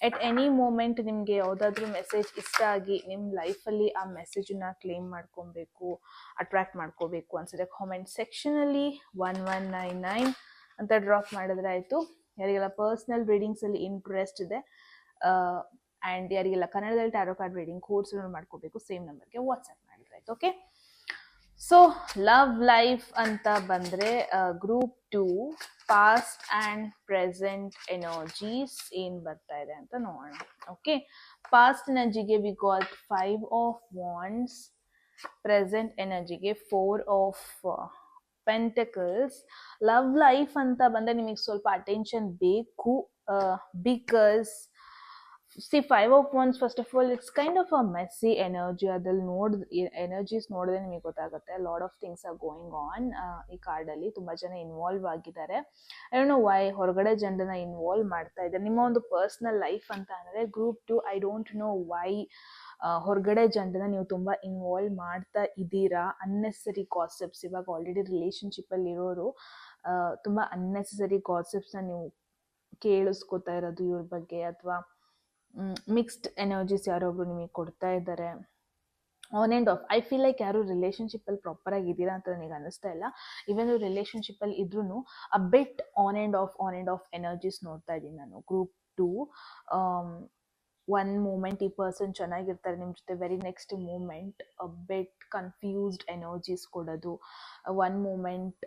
Speaker 1: ಎಟ್ ಎನಿ ಮೂಮೆಂಟ್ ನಿಮಗೆ ಯಾವುದಾದ್ರೂ ಮೆಸೇಜ್ ಇಷ್ಟ ಆಗಿ ನಿಮ್ಮ ಲೈಫಲ್ಲಿ ಆ ಮೆಸೇಜನ್ನ ಕ್ಲೇಮ್ ಮಾಡ್ಕೊಬೇಕು, ಅಟ್ರಾಕ್ಟ್ ಮಾಡ್ಕೋಬೇಕು ಅನ್ಸಿದ್ರೆ ಕಾಮೆಂಟ್ ಸೆಕ್ಷನಲ್ಲಿ 1199 ಅಂತ ಡ್ರಾಪ್ ಮಾಡಿದ್ರೆ ಆಯಿತು. ಯಾರಿಗೆಲ್ಲ ಪರ್ಸ್ನಲ್ ರೀಡಿಂಗ್ಸಲ್ಲಿ ಇಂಟ್ರೆಸ್ಟ್ ಇದೆ ಆ್ಯಂಡ್ ಯಾರಿಗೆಲ್ಲ ಕನ್ನಡದಲ್ಲಿ ಟ್ಯಾರೋ ಕಾರ್ಡ್ ರೀಡಿಂಗ್ ಕೋರ್ಸ್ ಮಾಡ್ಕೋಬೇಕು, ಸೇಮ್ ನಂಬರ್ಗೆ ವಾಟ್ಸಪ್ ಮಾಡಿದ್ರೆ ಆಯ್ತು. ಓಕೆ, ಸೊ ಲವ್ ಲೈಫ್ ಅಂತ ಬಂದರೆ group 2 past and present energies ಏನು ಬರ್ತಾ ಇದೆ ಅಂತ ನೋಡೋಣ. ಓಕೆ, ಪಾಸ್ಟ್ ಎನರ್ಜಿಗೆ we got 5 of wands, present ಎನರ್ಜಿಗೆ 4 ಆಫ್ ಪೆಂಟಕಲ್ಸ್. ಲವ್ ಲೈಫ್ ಅಂತ ಬಂದರೆ ನಿಮಗೆ ಸ್ವಲ್ಪ ಅಟೆನ್ಷನ್ ಬೇಕು, because see 5 of wands, first of all it's kind of a Messi energy. ಅದ್ರಲ್ಲಿ ಎನರ್ಜೀಸ್ ನೋಡಿದ್ರೆ ನಿಮಗೆ ಗೊತ್ತಾಗುತ್ತೆ. Lot of things are going on. ಈ ಕಾರ್ಡಲ್ಲಿ ತುಂಬ ಜನ ಇನ್ವಾಲ್ವ್ ಆಗಿದ್ದಾರೆ. ಐ ಡೋಂಟ್ ನೋ ವೈ ಹೊರಗಡೆ ಜನರನ್ನ ಇನ್ವಾಲ್ವ್ ಮಾಡ್ತಾ ಇದ್ದಾರೆ. ನಿಮ್ಮ ಒಂದು ಪರ್ಸ್ನಲ್ ಲೈಫ್ ಅಂತ ಅಂದರೆ group 2, I don't know why ಹೊರಗಡೆ ಜನರನ್ನ ನೀವು ತುಂಬ ಇನ್ವಾಲ್ವ್ ಮಾಡ್ತಾ ಇದ್ದೀರಾ. ಅನ್ನೆಸರಿ ಗಾಸಿಪ್ಸ್, ಇವಾಗ ಆಲ್ರೆಡಿ ರಿಲೇಷನ್ಶಿಪ್ಪಲ್ಲಿ ಇರೋರು ತುಂಬ ಅನ್ನೆಸರಿ ಗಾಸಿಪ್ಸ್ನ ನೀವು ಕೇಳಿಸ್ಕೊತಾ ಇರೋದು ಇವ್ರ ಬಗ್ಗೆ, ಅಥವಾ ಮಿಕ್ಸ್ಡ್ ಎನರ್ಜೀಸ್ ಯಾರೊಬ್ರು ನಿಮಗೆ ಕೊಡ್ತಾ ಇದ್ದಾರೆ. On and of, I feel like ಯಾರು ರಿಲೇಷನ್ಶಿಪ್ಪಲ್ಲಿ ಪ್ರಾಪರಾಗಿ ಇದ್ದೀರಾ ಅಂತ ನನಗೆ ಅನ್ನಿಸ್ತಾ ಇಲ್ಲ. ಈವನ್ ರಿಲೇಷನ್ಶಿಪ್ಪಲ್ಲಿ ಇದ್ರೂ a bit on and off energies ನೋಡ್ತಾ ಇದ್ದೀನಿ ನಾನು ಗ್ರೂಪ್ 2. ಒನ್ ಮೂಮೆಂಟ್ ಈ ಪರ್ಸನ್ ಚೆನ್ನಾಗಿರ್ತಾರೆ ನಿಮ್ಮ ಜೊತೆ, very next moment but confused energies ಕೊಡೋದು. ಒನ್ ಮೂಮೆಂಟ್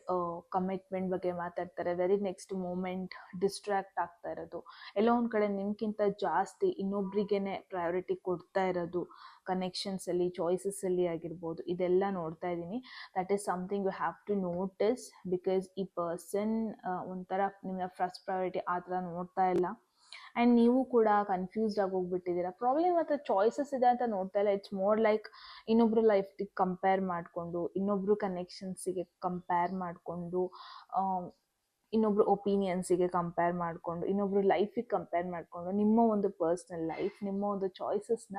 Speaker 1: ಕಮಿಟ್ಮೆಂಟ್ ಬಗ್ಗೆ ಮಾತಾಡ್ತಾರೆ, ವೆರಿ ನೆಕ್ಸ್ಟ್ ಮೂಮೆಂಟ್ ಡಿಸ್ಟ್ರಾಕ್ಟ್ ಆಗ್ತಾ ಇರೋದು. ಎಲ್ಲೋ ಒಂದು ಕಡೆ ನಿಮ್ಗಿಂತ ಜಾಸ್ತಿ ಇನ್ನೊಬ್ರಿಗೇನೆ ಪ್ರಯಾರಿಟಿ ಕೊಡ್ತಾ ಇರೋದು, ಕನೆಕ್ಷನ್ಸಲ್ಲಿ ಚಾಯ್ಸಸ್ಸಲ್ಲಿ ಆಗಿರ್ಬೋದು. ಇದೆಲ್ಲ ನೋಡ್ತಾ ಇದ್ದೀನಿ. That is something you have to notice, because ಈ ಪರ್ಸನ್ ಒಂಥರ ನಿಮ್ಮನ್ನ ಫಸ್ಟ್ ಪ್ರಯಾರಿಟಿ ಆ ಥರ ನೋಡ್ತಾ ಇಲ್ಲ. ಆ್ಯಂಡ್ ನೀವು ಕೂಡ ಕನ್ಫ್ಯೂಸ್ಡ್ ಆಗಿ ಹೋಗ್ಬಿಟ್ಟಿದ್ದೀರಾ. ಪ್ರಾಬ್ಲಮ್ ಮತ್ತು ಚಾಯ್ಸಸ್ ಇದೆ ಅಂತ ನೋಡ್ತಾ ಇಲ್ಲ. ಇಟ್ಸ್ ಮೋರ್ ಲೈಕ್ ಇನ್ನೊಬ್ರು ಲೈಫ್ಗೆ ಕಂಪೇರ್ ಮಾಡಿಕೊಂಡು, ಇನ್ನೊಬ್ರು ಕನೆಕ್ಷನ್ಸಿಗೆ ಕಂಪೇರ್ ಮಾಡಿಕೊಂಡು, ಇನ್ನೊಬ್ರು ಒಪಿನಿಯನ್ಸಿಗೆ ಕಂಪೇರ್ ಮಾಡಿಕೊಂಡು, ಇನ್ನೊಬ್ರು ಲೈಫಿಗೆ ಕಂಪೇರ್ ಮಾಡಿಕೊಂಡು, ನಿಮ್ಮ ಒಂದು ಪರ್ಸ್ನಲ್ ಲೈಫ್, ನಿಮ್ಮ ಒಂದು ಚಾಯ್ಸಸ್ನ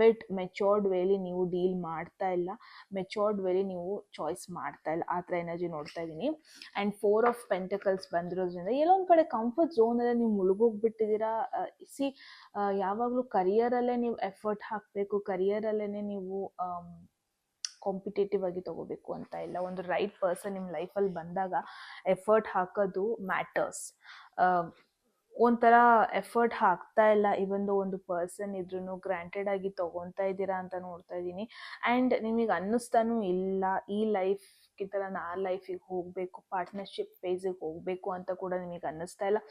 Speaker 1: ಬೆಟ್ ಮೆಚೋರ್ಡ್ ವೇಲಿ ನೀವು ಡೀಲ್ ಮಾಡ್ತಾ ಇಲ್ಲ, ಮೆಚೋರ್ಡ್ ವೇಲಿ ನೀವು ಚಾಯ್ಸ್ ಮಾಡ್ತಾ ಇಲ್ಲ. ಆ ಥರ ಎನರ್ಜಿ ನೋಡ್ತಾ ಇದ್ದೀನಿ. ಆ್ಯಂಡ್ 4 ಆಫ್ ಪೆಂಟಕಲ್ಸ್ ಬಂದಿರೋದ್ರಿಂದ ಎಲ್ಲೊಂದು ಕಡೆ ಕಂಫರ್ಟ್ ಝೋನಲ್ಲೇ ನೀವು ಮುಳುಗೋಗ್ಬಿಟ್ಟಿದ್ದೀರಾ. ಯಾವಾಗಲೂ ಕರಿಯರಲ್ಲೇ ನೀವು ಎಫರ್ಟ್ ಹಾಕಬೇಕು, ಕರಿಯರಲ್ಲೇ ನೀವು ಕಾಂಪಿಟೇಟಿವ್ ಆಗಿ ತಗೋಬೇಕು ಅಂತ ಇಲ್ಲ. ಒಂದು ರೈಟ್ ಪರ್ಸನ್ ನಿಮ್ಮ ಲೈಫಲ್ಲಿ ಬಂದಾಗ ಎಫರ್ಟ್ ಹಾಕೋದು ಮ್ಯಾಟರ್ಸ್. ಒಂಥರ ಎಫರ್ಟ್ ಹಾಕ್ತಾ ಇಲ್ಲ, ಇವೊಂದು ಒಂದು ಪರ್ಸನ್ ಇದ್ರೂ ಗ್ರಾಂಟೆಡ್ ಆಗಿ ತೊಗೊತಾ ಇದ್ದೀರಾ ಅಂತ ನೋಡ್ತಾ ಇದ್ದೀನಿ. ಆ್ಯಂಡ್ ನಿಮಗೆ ಅನ್ನಿಸ್ತಾನೂ ಇಲ್ಲ ಈ ಲೈಫ್ಗಿಂತ ನಾನು ಆ ಲೈಫಿಗೆ ಹೋಗಬೇಕು, ಪಾರ್ಟ್ನರ್ಶಿಪ್ ಫೇಸಿಗೆ ಹೋಗಬೇಕು ಅಂತ ಕೂಡ ನಿಮಗೆ ಅನ್ನಿಸ್ತಾ ಇಲ್ಲ.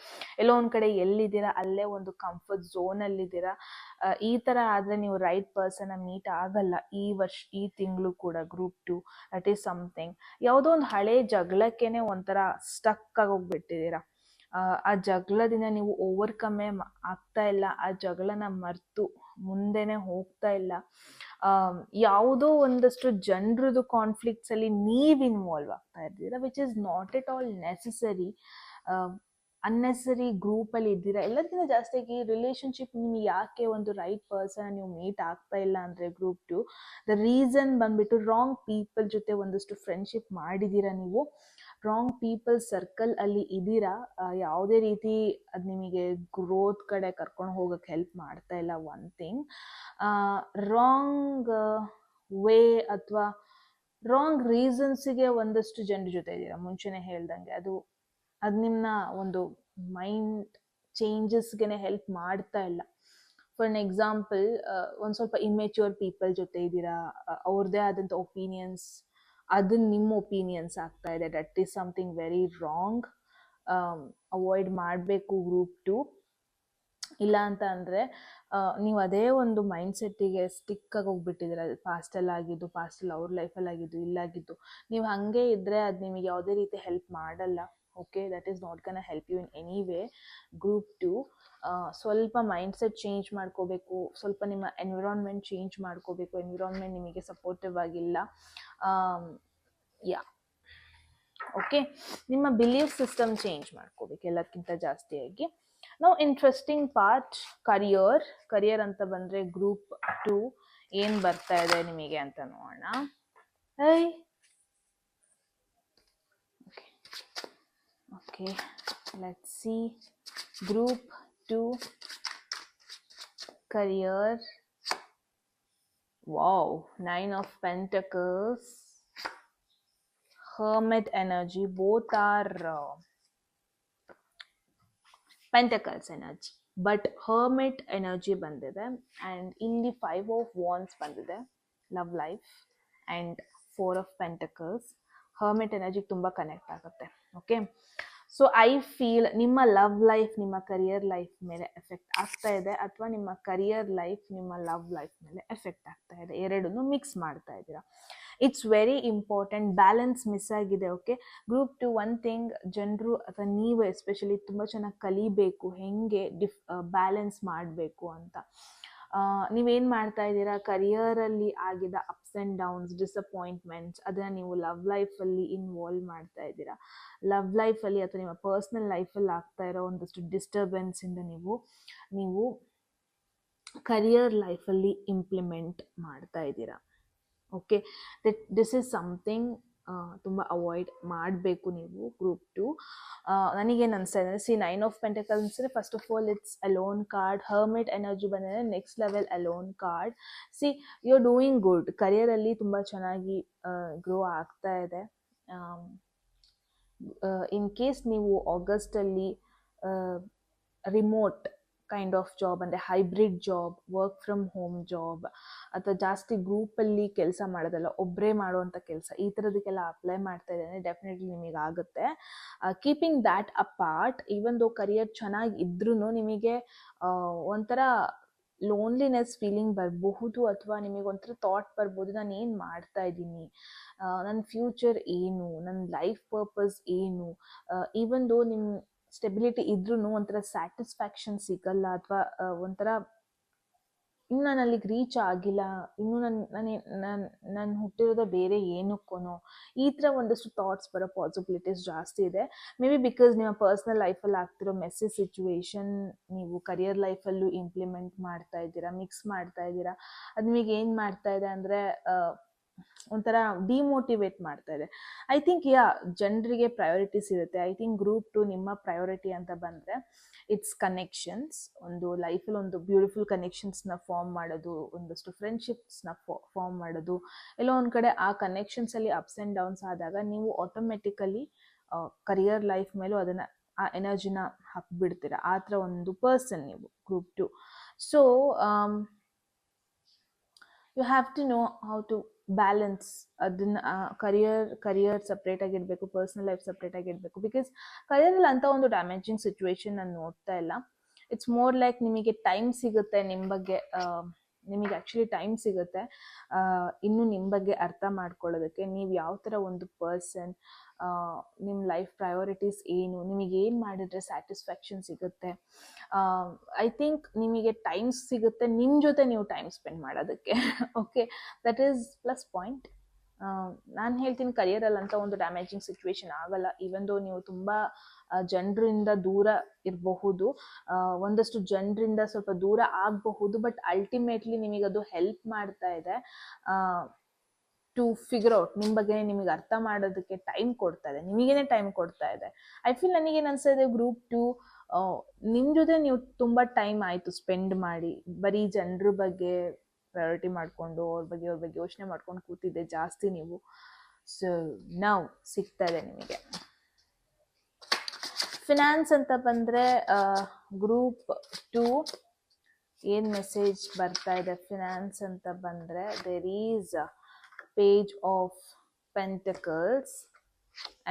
Speaker 1: ಎಲ್ಲೋ ಒಂದು ಕಡೆ ಎಲ್ಲಿದ್ದೀರಾ ಅಲ್ಲೇ ಒಂದು ಕಂಫರ್ಟ್ ಝೋನಲ್ಲಿದ್ದೀರಾ. ಈ ಥರ ಆದರೆ ನೀವು ರೈಟ್ ಪರ್ಸನ್ನ ಮೀಟ್ ಆಗಲ್ಲ ಈ ತಿಂಗಳು ಕೂಡ. Group 2 that is something. ಯಾವುದೋ ಒಂದು ಹಳೆ ಜಗಳಕ್ಕೇನೆ ಒಂಥರ ಸ್ಟಕ್ ಆಗೋಗ್ಬಿಟ್ಟಿದ್ದೀರಾ. ಆ ಜಗಳದಿಂದ ನೀವು ಓವರ್ಕಮ್ಮೇ ಆಗ್ತಾ ಇಲ್ಲ, ಆ ಜಗಳನ ಮರೆತು ಮುಂದೆನೆ ಹೋಗ್ತಾ ಇಲ್ಲ. ಯಾವುದೋ ಒಂದಷ್ಟು ಜನರದು ಕಾನ್ಫ್ಲಿಕ್ಟ್ಸಲ್ಲಿ ನೀವು ಇನ್ವಾಲ್ವ್ ಆಗ್ತಾ ಇದ್ದೀರಾ, which is not at all necessary. Unnecessary ಗ್ರೂಪಲ್ಲಿ ಇದ್ದೀರಾ. ಎಲ್ಲದಕ್ಕಿಂತ ಜಾಸ್ತಿಯಾಗಿ ರಿಲೇಷನ್ಶಿಪ್ ನಿಮ್ಗೆ ಯಾಕೆ ಒಂದು ರೈಟ್ ಪರ್ಸನ್ ನೀವು ಮೀಟ್ ಆಗ್ತಾ ಇಲ್ಲ ಅಂದರೆ ಗ್ರೂಪ್ 2 ದ ರೀಸನ್ ಬಂದ್ಬಿಟ್ಟು ರಾಂಗ್ ಪೀಪಲ್ ಜೊತೆ ಒಂದಷ್ಟು ಫ್ರೆಂಡ್ಶಿಪ್ ಮಾಡಿದ್ದೀರಾ ನೀವು. ರಾಂಗ್ ಪೀಪಲ್ ಸರ್ಕಲ್ ಅಲ್ಲಿ ಇದ್ದೀರಾ. ಯಾವುದೇ ರೀತಿ ಅದು ನಿಮಗೆ ಗ್ರೋತ್ ಕಡೆ ಕರ್ಕೊಂಡು ಹೋಗೋಕ್ಕೆ ಹೆಲ್ಪ್ ಮಾಡ್ತಾ ಇಲ್ಲ. ಒನ್ ಥಿಂಗ್, ರಾಂಗ್ ವೇ ಅಥವಾ ರಾಂಗ್ ರೀಸನ್ಸಿಗೆ ಒಂದಷ್ಟು ಜನರ ಜೊತೆ ಇದ್ದೀರಾ. ಮುಂಚೆನೇ ಹೇಳ್ದಂಗೆ ಅದು ನಿಮ್ಮನ್ನ ಒಂದು ಮೈಂಡ್ ಚೇಂಜಸ್ಗೆ ಹೆಲ್ಪ್ ಮಾಡ್ತಾ ಇಲ್ಲ. ಫಾರ್ ಎನ್ ಎಕ್ಸಾಂಪಲ್, ಒಂದು ಸ್ವಲ್ಪ ಇಮ್ಮೆಚ್ಯೂರ್ ಪೀಪಲ್ ಜೊತೆ ಇದ್ದೀರಾ, ಅವ್ರದ್ದೇ ಆದಂಥ ಒಪಿನಿಯನ್ಸ್, ಅದನ್ನ ನಿಮ್ಮ ಒಪಿನಿಯನ್ಸ್ ಆಗ್ತಾ ಇದೆ. That is something very wrong. Avoid ಮಾಡಬೇಕು ಗ್ರೂಪ್ 2. ಇಲ್ಲ ಅಂತ ಅಂದರೆ ನೀವು ಅದೇ ಒಂದು ಮೈಂಡ್ಸೆಟ್ಟಿಗೆ ಸ್ಟಿಕ್ ಆಗಿ ಹೋಗ್ಬಿಟ್ಟಿದ್ದೀರ. ಪಾಸ್ಟಲ್ಲಿ ಆಗಿದ್ದು, ಪಾಸ್ಟಲ್ಲಿ ಅವ್ರ ಲೈಫಲ್ಲಿ ಆಗಿದ್ದು, ಇಲ್ಲಾಗಿದ್ದು. ನೀವು ಹಾಗೆ ಇದ್ದರೆ ಅದು ನಿಮಗೆ ಯಾವುದೇ ರೀತಿ ಹೆಲ್ಪ್ ಮಾಡಲ್ಲ. Okay, that is not gonna help you in any way. Group 2 ಸ್ವಲ್ಪ ಮೈಂಡ್ಸೆಟ್ ಚೇಂಜ್ ಮಾಡ್ಕೋಬೇಕು, ಸ್ವಲ್ಪ ನಿಮ್ಮ ಎನ್ವಿರಾನ್ಮೆಂಟ್ ಚೇಂಜ್ ಮಾಡ್ಕೋಬೇಕು. ಎನ್ವಿರಾನ್ಮೆಂಟ್ ನಿಮಗೆ ಸಪೋರ್ಟಿವ್ ಆಗಿಲ್ಲ. ಯಾ ಓಕೆ, ನಿಮ್ಮ ಬಿಲೀಫ್ ಸಿಸ್ಟಮ್ ಚೇಂಜ್ ಮಾಡ್ಕೋಬೇಕು ಎಲ್ಲಕ್ಕಿಂತ ಜಾಸ್ತಿಯಾಗಿ. ನಾವು ಇಂಟ್ರೆಸ್ಟಿಂಗ್ ಪಾರ್ಟ್ ಕರಿಯರ್ ಅಂತ ಬಂದರೆ ಗ್ರೂಪ್ 2 ಏನು ಬರ್ತಾ ಇದೆ ನಿಮಗೆ ಅಂತ ನೋಡೋಣ. Okay, let's see. Group 2 career. Wow, 9 of Pentacles, Hermit energy. Both are Pentacles energy, but Hermit energy ಬಂದಿದೆ. and ಇಲ್ಲಿ 5 of Wands ಬಂದಿದೆ, love life, and 4 of Pentacles. Hermit energy ತುಂಬ ಕನೆಕ್ಟ್ ಆಗುತ್ತೆ. ಓಕೆ, ಸೊ ಐ ಫೀಲ್ ನಿಮ್ಮ love life ನಿಮ್ಮ career life ಮೇಲೆ effect ಆಗ್ತಾ ಇದೆ, ಅಥವಾ ನಿಮ್ಮ ಕರಿಯರ್ ಲೈಫ್ ನಿಮ್ಮ ಲವ್ ಲೈಫ್ ಮೇಲೆ ಎಫೆಕ್ಟ್ ಆಗ್ತಾ ಇದೆ. ಎರಡನ್ನೂ ಮಿಕ್ಸ್ ಮಾಡ್ತಾ ಇದ್ದೀರಾ. It's very important. Balance miss ಆಗಿದೆ. ಓಕೆ, ಗ್ರೂಪ್ 2 ಒನ್ ಥಿಂಗ್, ಜನರು ಅಥವಾ ನೀವು ಎಸ್ಪೆಷಲಿ ತುಂಬ ಚೆನ್ನಾಗಿ ಕಲಿಬೇಕು ಹೆಂಗೆ ಬ್ಯಾಲೆನ್ಸ್ ಮಾಡಬೇಕು ಅಂತ. ನೀವೇನು ಮಾಡ್ತಾ ಇದ್ದೀರಾ, ಕರಿಯರಲ್ಲಿ ಆಗಿದ ಅಪ್ಸ್ ಆ್ಯಂಡ್ ಡೌನ್ಸ್, ಡಿಸಪಾಯಿಂಟ್ಮೆಂಟ್ಸ್, ಅದನ್ನು ನೀವು ಲವ್ ಲೈಫಲ್ಲಿ ಇನ್ವಾಲ್ವ್ ಮಾಡ್ತಾ ಇದ್ದೀರಾ. ಲವ್ ಲೈಫಲ್ಲಿ ಅಥವಾ ನಿಮ್ಮ ಪರ್ಸ್ನಲ್ ಲೈಫಲ್ಲಿ ಆಗ್ತಾ ಇರೋ ಒಂದಷ್ಟು ಡಿಸ್ಟರ್ಬೆನ್ಸಿಂದ ನೀವು ಕರಿಯರ್ ಲೈಫಲ್ಲಿ ಇಂಪ್ಲಿಮೆಂಟ್ ಮಾಡ್ತಾ ಇದ್ದೀರಾ. ಓಕೆ, ದಿಸ್ ಈಸ್ ಸಮಥಿಂಗ್ ತುಂಬ ಅವಾಯ್ಡ್ ಮಾಡಬೇಕು ನೀವು ಗ್ರೂಪ್ 2. ನನಗೇನು ಅನಿಸ್ತಾ ಇದೆ ಅಂದರೆ, 9 ಆಫ್ ಪೆಂಟಕಲ್ಸ್ ಅಂದರೆ first of all it's alone card. Hermit energy ಬಂದರೆ next level alone card. You are doing good. ಕರಿಯರಲ್ಲಿ ತುಂಬ ಚೆನ್ನಾಗಿ ಗ್ರೋ ಆಗ್ತಾ ಇದೆ. ಇನ್ ಕೇಸ್ ನೀವು ಆಗಸ್ಟಲ್ಲಿ ರಿಮೋಟ್ ಕೈಂಡ್ ಆಫ್ ಜಾಬ್ ಅಂದರೆ hybrid job, work from home job, ಅಥವಾ ಜಾಸ್ತಿ ಗ್ರೂಪಲ್ಲಿ ಕೆಲಸ ಮಾಡೋದಲ್ಲ, ಒಬ್ಬರೇ ಮಾಡುವಂಥ ಕೆಲಸ, ಈ ಥರದಕ್ಕೆಲ್ಲ ಅಪ್ಲೈ ಮಾಡ್ತಾ ಇದ್ದೇನೆ. ಡೆಫಿನೆಟ್ಲಿ ನಿಮಗೆ ಆಗುತ್ತೆ. Keeping that a part, even though career ಚೆನ್ನಾಗಿ ಇದ್ರೂ ನಿಮಗೆ ಒಂಥರ ಲೋನ್ಲಿನೆಸ್ ಫೀಲಿಂಗ್ ಬರಬಹುದು, ಅಥವಾ ನಿಮಗೆ ಒಂಥರ ಥಾಟ್ ಬರ್ಬೋದು, ನಾನು ಏನು ಮಾಡ್ತಾ ಇದ್ದೀನಿ, ನನ್ನ ಫ್ಯೂಚರ್ ಏನು, ನನ್ನ ಲೈಫ್ ಪರ್ಪಸ್ ಏನು. ಈವನ್ ದೋ ನಿಮ್ಮ ಸ್ಟೆಬಿಲಿಟಿ ಇದ್ರೂ ಒಂಥರ ಸ್ಯಾಟಿಸ್ಫ್ಯಾಕ್ಷನ್ ಸಿಗಲ್ಲ, ಅಥವಾ ಒಂಥರ ಇನ್ನು ನಾನು ಅಲ್ಲಿಗೆ ರೀಚ್ ಆಗಿಲ್ಲ, ಇನ್ನು ನಾನು ಹುಟ್ಟಿರೋದೇ ಬೇರೆ ಏನಕ್ಕೂ, ಈ ಥರ ಒಂದಷ್ಟು ಥಾಟ್ಸ್ ಬರೋ ಪಾಸಿಬಿಲಿಟೀಸ್ ಜಾಸ್ತಿ ಇದೆ. ಮೇ ಬಿ ಬಿಕಾಸ್ ನಿಮ್ಮ ಪರ್ಸ್ನಲ್ ಲೈಫಲ್ಲಿ ಆಗ್ತಿರೋ ಮೆಸ್ಸಿ ಸಿಚುವೇಶನ್ ನೀವು ಕರಿಯರ್ ಲೈಫಲ್ಲೂ ಇಂಪ್ಲಿಮೆಂಟ್ ಮಾಡ್ತಾ ಇದ್ದೀರಾ, ಮಿಕ್ಸ್ ಮಾಡ್ತಾ ಇದ್ದೀರಾ. ಅದು ನಿಮಗೆ ಏನು ಮಾಡ್ತಾ ಇದೆ ಅಂದರೆ ಒಂಥರ ಡಿಮೋಟಿವೇಟ್ ಮಾಡ್ತಾ ಇದೆ. ಐ ಥಿಂಕ್ ಜನರಿಗೆ ಪ್ರಯಾರಿಟೀಸ್ ಇರುತ್ತೆ. ಐ ಥಿಂಕ್ ಗ್ರೂಪ್ 2 ನಿಮ್ಮ ಪ್ರಯಾರಿಟಿ ಅಂತ ಬಂದರೆ ಇಟ್ಸ್ ಕನೆಕ್ಷನ್ಸ್. ಒಂದು ಲೈಫಲ್ಲಿ ಒಂದು ಬ್ಯೂಟಿಫುಲ್ ಕನೆಕ್ಷನ್ಸ್ನ ಫಾರ್ಮ್ ಮಾಡೋದು, ಒಂದಷ್ಟು ಫ್ರೆಂಡ್ಶಿಪ್ಸ್ನ ಫಾರ್ಮ್ ಮಾಡೋದು. ಎಲ್ಲೋ ಒಂದು ಕಡೆ ಆ ಕನೆಕ್ಷನ್ಸಲ್ಲಿ ಅಪ್ಸ್ ಆ್ಯಂಡ್ ಡೌನ್ಸ್ ಆದಾಗ ನೀವು ಆಟೋಮೆಟಿಕಲಿ ಕರಿಯರ್ ಲೈಫ್ ಮೇಲೂ ಅದನ್ನು ಆ ಎನರ್ಜಿನ ಹಾಕಿಬಿಡ್ತೀರ. ಆ ಥರ ಒಂದು ಪರ್ಸನ್ ನೀವು group 2. So you have to know how to balance ಅದನ್ನು. ಕರಿಯರ್ ಸಪ್ರೇಟ್ ಆಗಿರಬೇಕು, ಪರ್ಸ್ನಲ್ ಲೈಫ್ ಸಪ್ರೇಟ್ ಆಗಿರಬೇಕು. ಬಿಕಾಸ್ ಕರಿಯರಲ್ಲಿ ಅಂತ ಒಂದು ಡ್ಯಾಮೇಜಿಂಗ್ ಸಿಚುವೇಶನ್ ನಾನು ನೋಡ್ತಾ ಇಲ್ಲ. ಇಟ್ಸ್ ಮೋರ್ ಲೈಕ್ ನಿಮಗೆ ಟೈಮ್ ಸಿಗುತ್ತೆ, ನಿಮ್ಮ ಬಗ್ಗೆ ನಿಮಗೆ ಆ್ಯಕ್ಚುಲಿ ಟೈಮ್ ಸಿಗುತ್ತೆ ಇನ್ನು ನಿಮ್ಮ ಬಗ್ಗೆ ಅರ್ಥ ಮಾಡ್ಕೊಳ್ಳೋದಕ್ಕೆ. ನೀವು ಯಾವ ಥರ ಒಂದು ಪರ್ಸನ್, ನಿಮ್ಮ ಲೈಫ್ ಪ್ರಯಾರಿಟೀಸ್ ಏನು, ನಿಮಗೆ ಏನು ಮಾಡಿದ್ರೆ ಸ್ಯಾಟಿಸ್ಫ್ಯಾಕ್ಷನ್ ಸಿಗುತ್ತೆ. ಐ ಥಿಂಕ್ ನಿಮಗೆ ಟೈಮ್ ಸಿಗುತ್ತೆ ನಿಮ್ಮ ಜೊತೆ ನೀವು ಟೈಮ್ ಸ್ಪೆಂಡ್ ಮಾಡೋದಕ್ಕೆ. Okay, that is plus point. ನಾನು ಹೇಳ್ತೀನಿ ಕರಿಯರಲ್ಲಿ ಅಂತ ಒಂದು ಡ್ಯಾಮೇಜಿಂಗ್ ಸಿಚುವೇಶನ್ ಆಗಲ್ಲ. ಈವನ್ ದೋ ನೀವು ತುಂಬ ಜನರಿಂದ ದೂರ ಇರಬಹುದು, ಒಂದಷ್ಟು ಜನರಿಂದ ಸ್ವಲ್ಪ ದೂರ ಆಗಬಹುದು, ಬಟ್ ಅಲ್ಟಿಮೇಟ್ಲಿ ನಿಮಗೆ ಅದು ಹೆಲ್ಪ್ ಮಾಡ್ತಾ ಇದೆ ಟು ಫಿಗರ್ ಔಟ್. ನಿಮ್ಮ ಬಗ್ಗೆ ನಿಮಗೆ ಅರ್ಥ ಮಾಡೋದಕ್ಕೆ ಟೈಮ್ ಕೊಡ್ತಾ ಇದೆ, ನಿಮಗೇನೆ ಟೈಮ್ ಕೊಡ್ತಾ ಇದೆ. ಐ ಫೀಲ್ ನನಗೇನು ಅನಿಸ್ತಾ ಗ್ರೂಪ್ 2 ನಿಮ್ಮ ಜೊತೆ ನೀವು ತುಂಬ ಟೈಮ್ ಆಯಿತು ಸ್ಪೆಂಡ್ ಮಾಡಿ, ಬರೀ ಜನರ ಬಗ್ಗೆ ಪ್ರಯಾರಿಟಿ ಮಾಡಿಕೊಂಡು ಅವ್ರ ಬಗ್ಗೆ ಯೋಚನೆ ಮಾಡ್ಕೊಂಡು ಕೂತಿದ್ದೆ ಜಾಸ್ತಿ ನೀವು. ಸೊ ನಾವು ಸಿಗ್ತಾ ಇದೆ ನಿಮಗೆ. ಫಿನಾನ್ಸ್ ಅಂತ ಬಂದರೆ ಗ್ರೂಪ್ 2 ಏನು ಮೆಸೇಜ್ ಬರ್ತಾ ಇದೆ ಫಿನಾನ್ಸ್ ಅಂತ ಬಂದರೆ, there is page of pentacles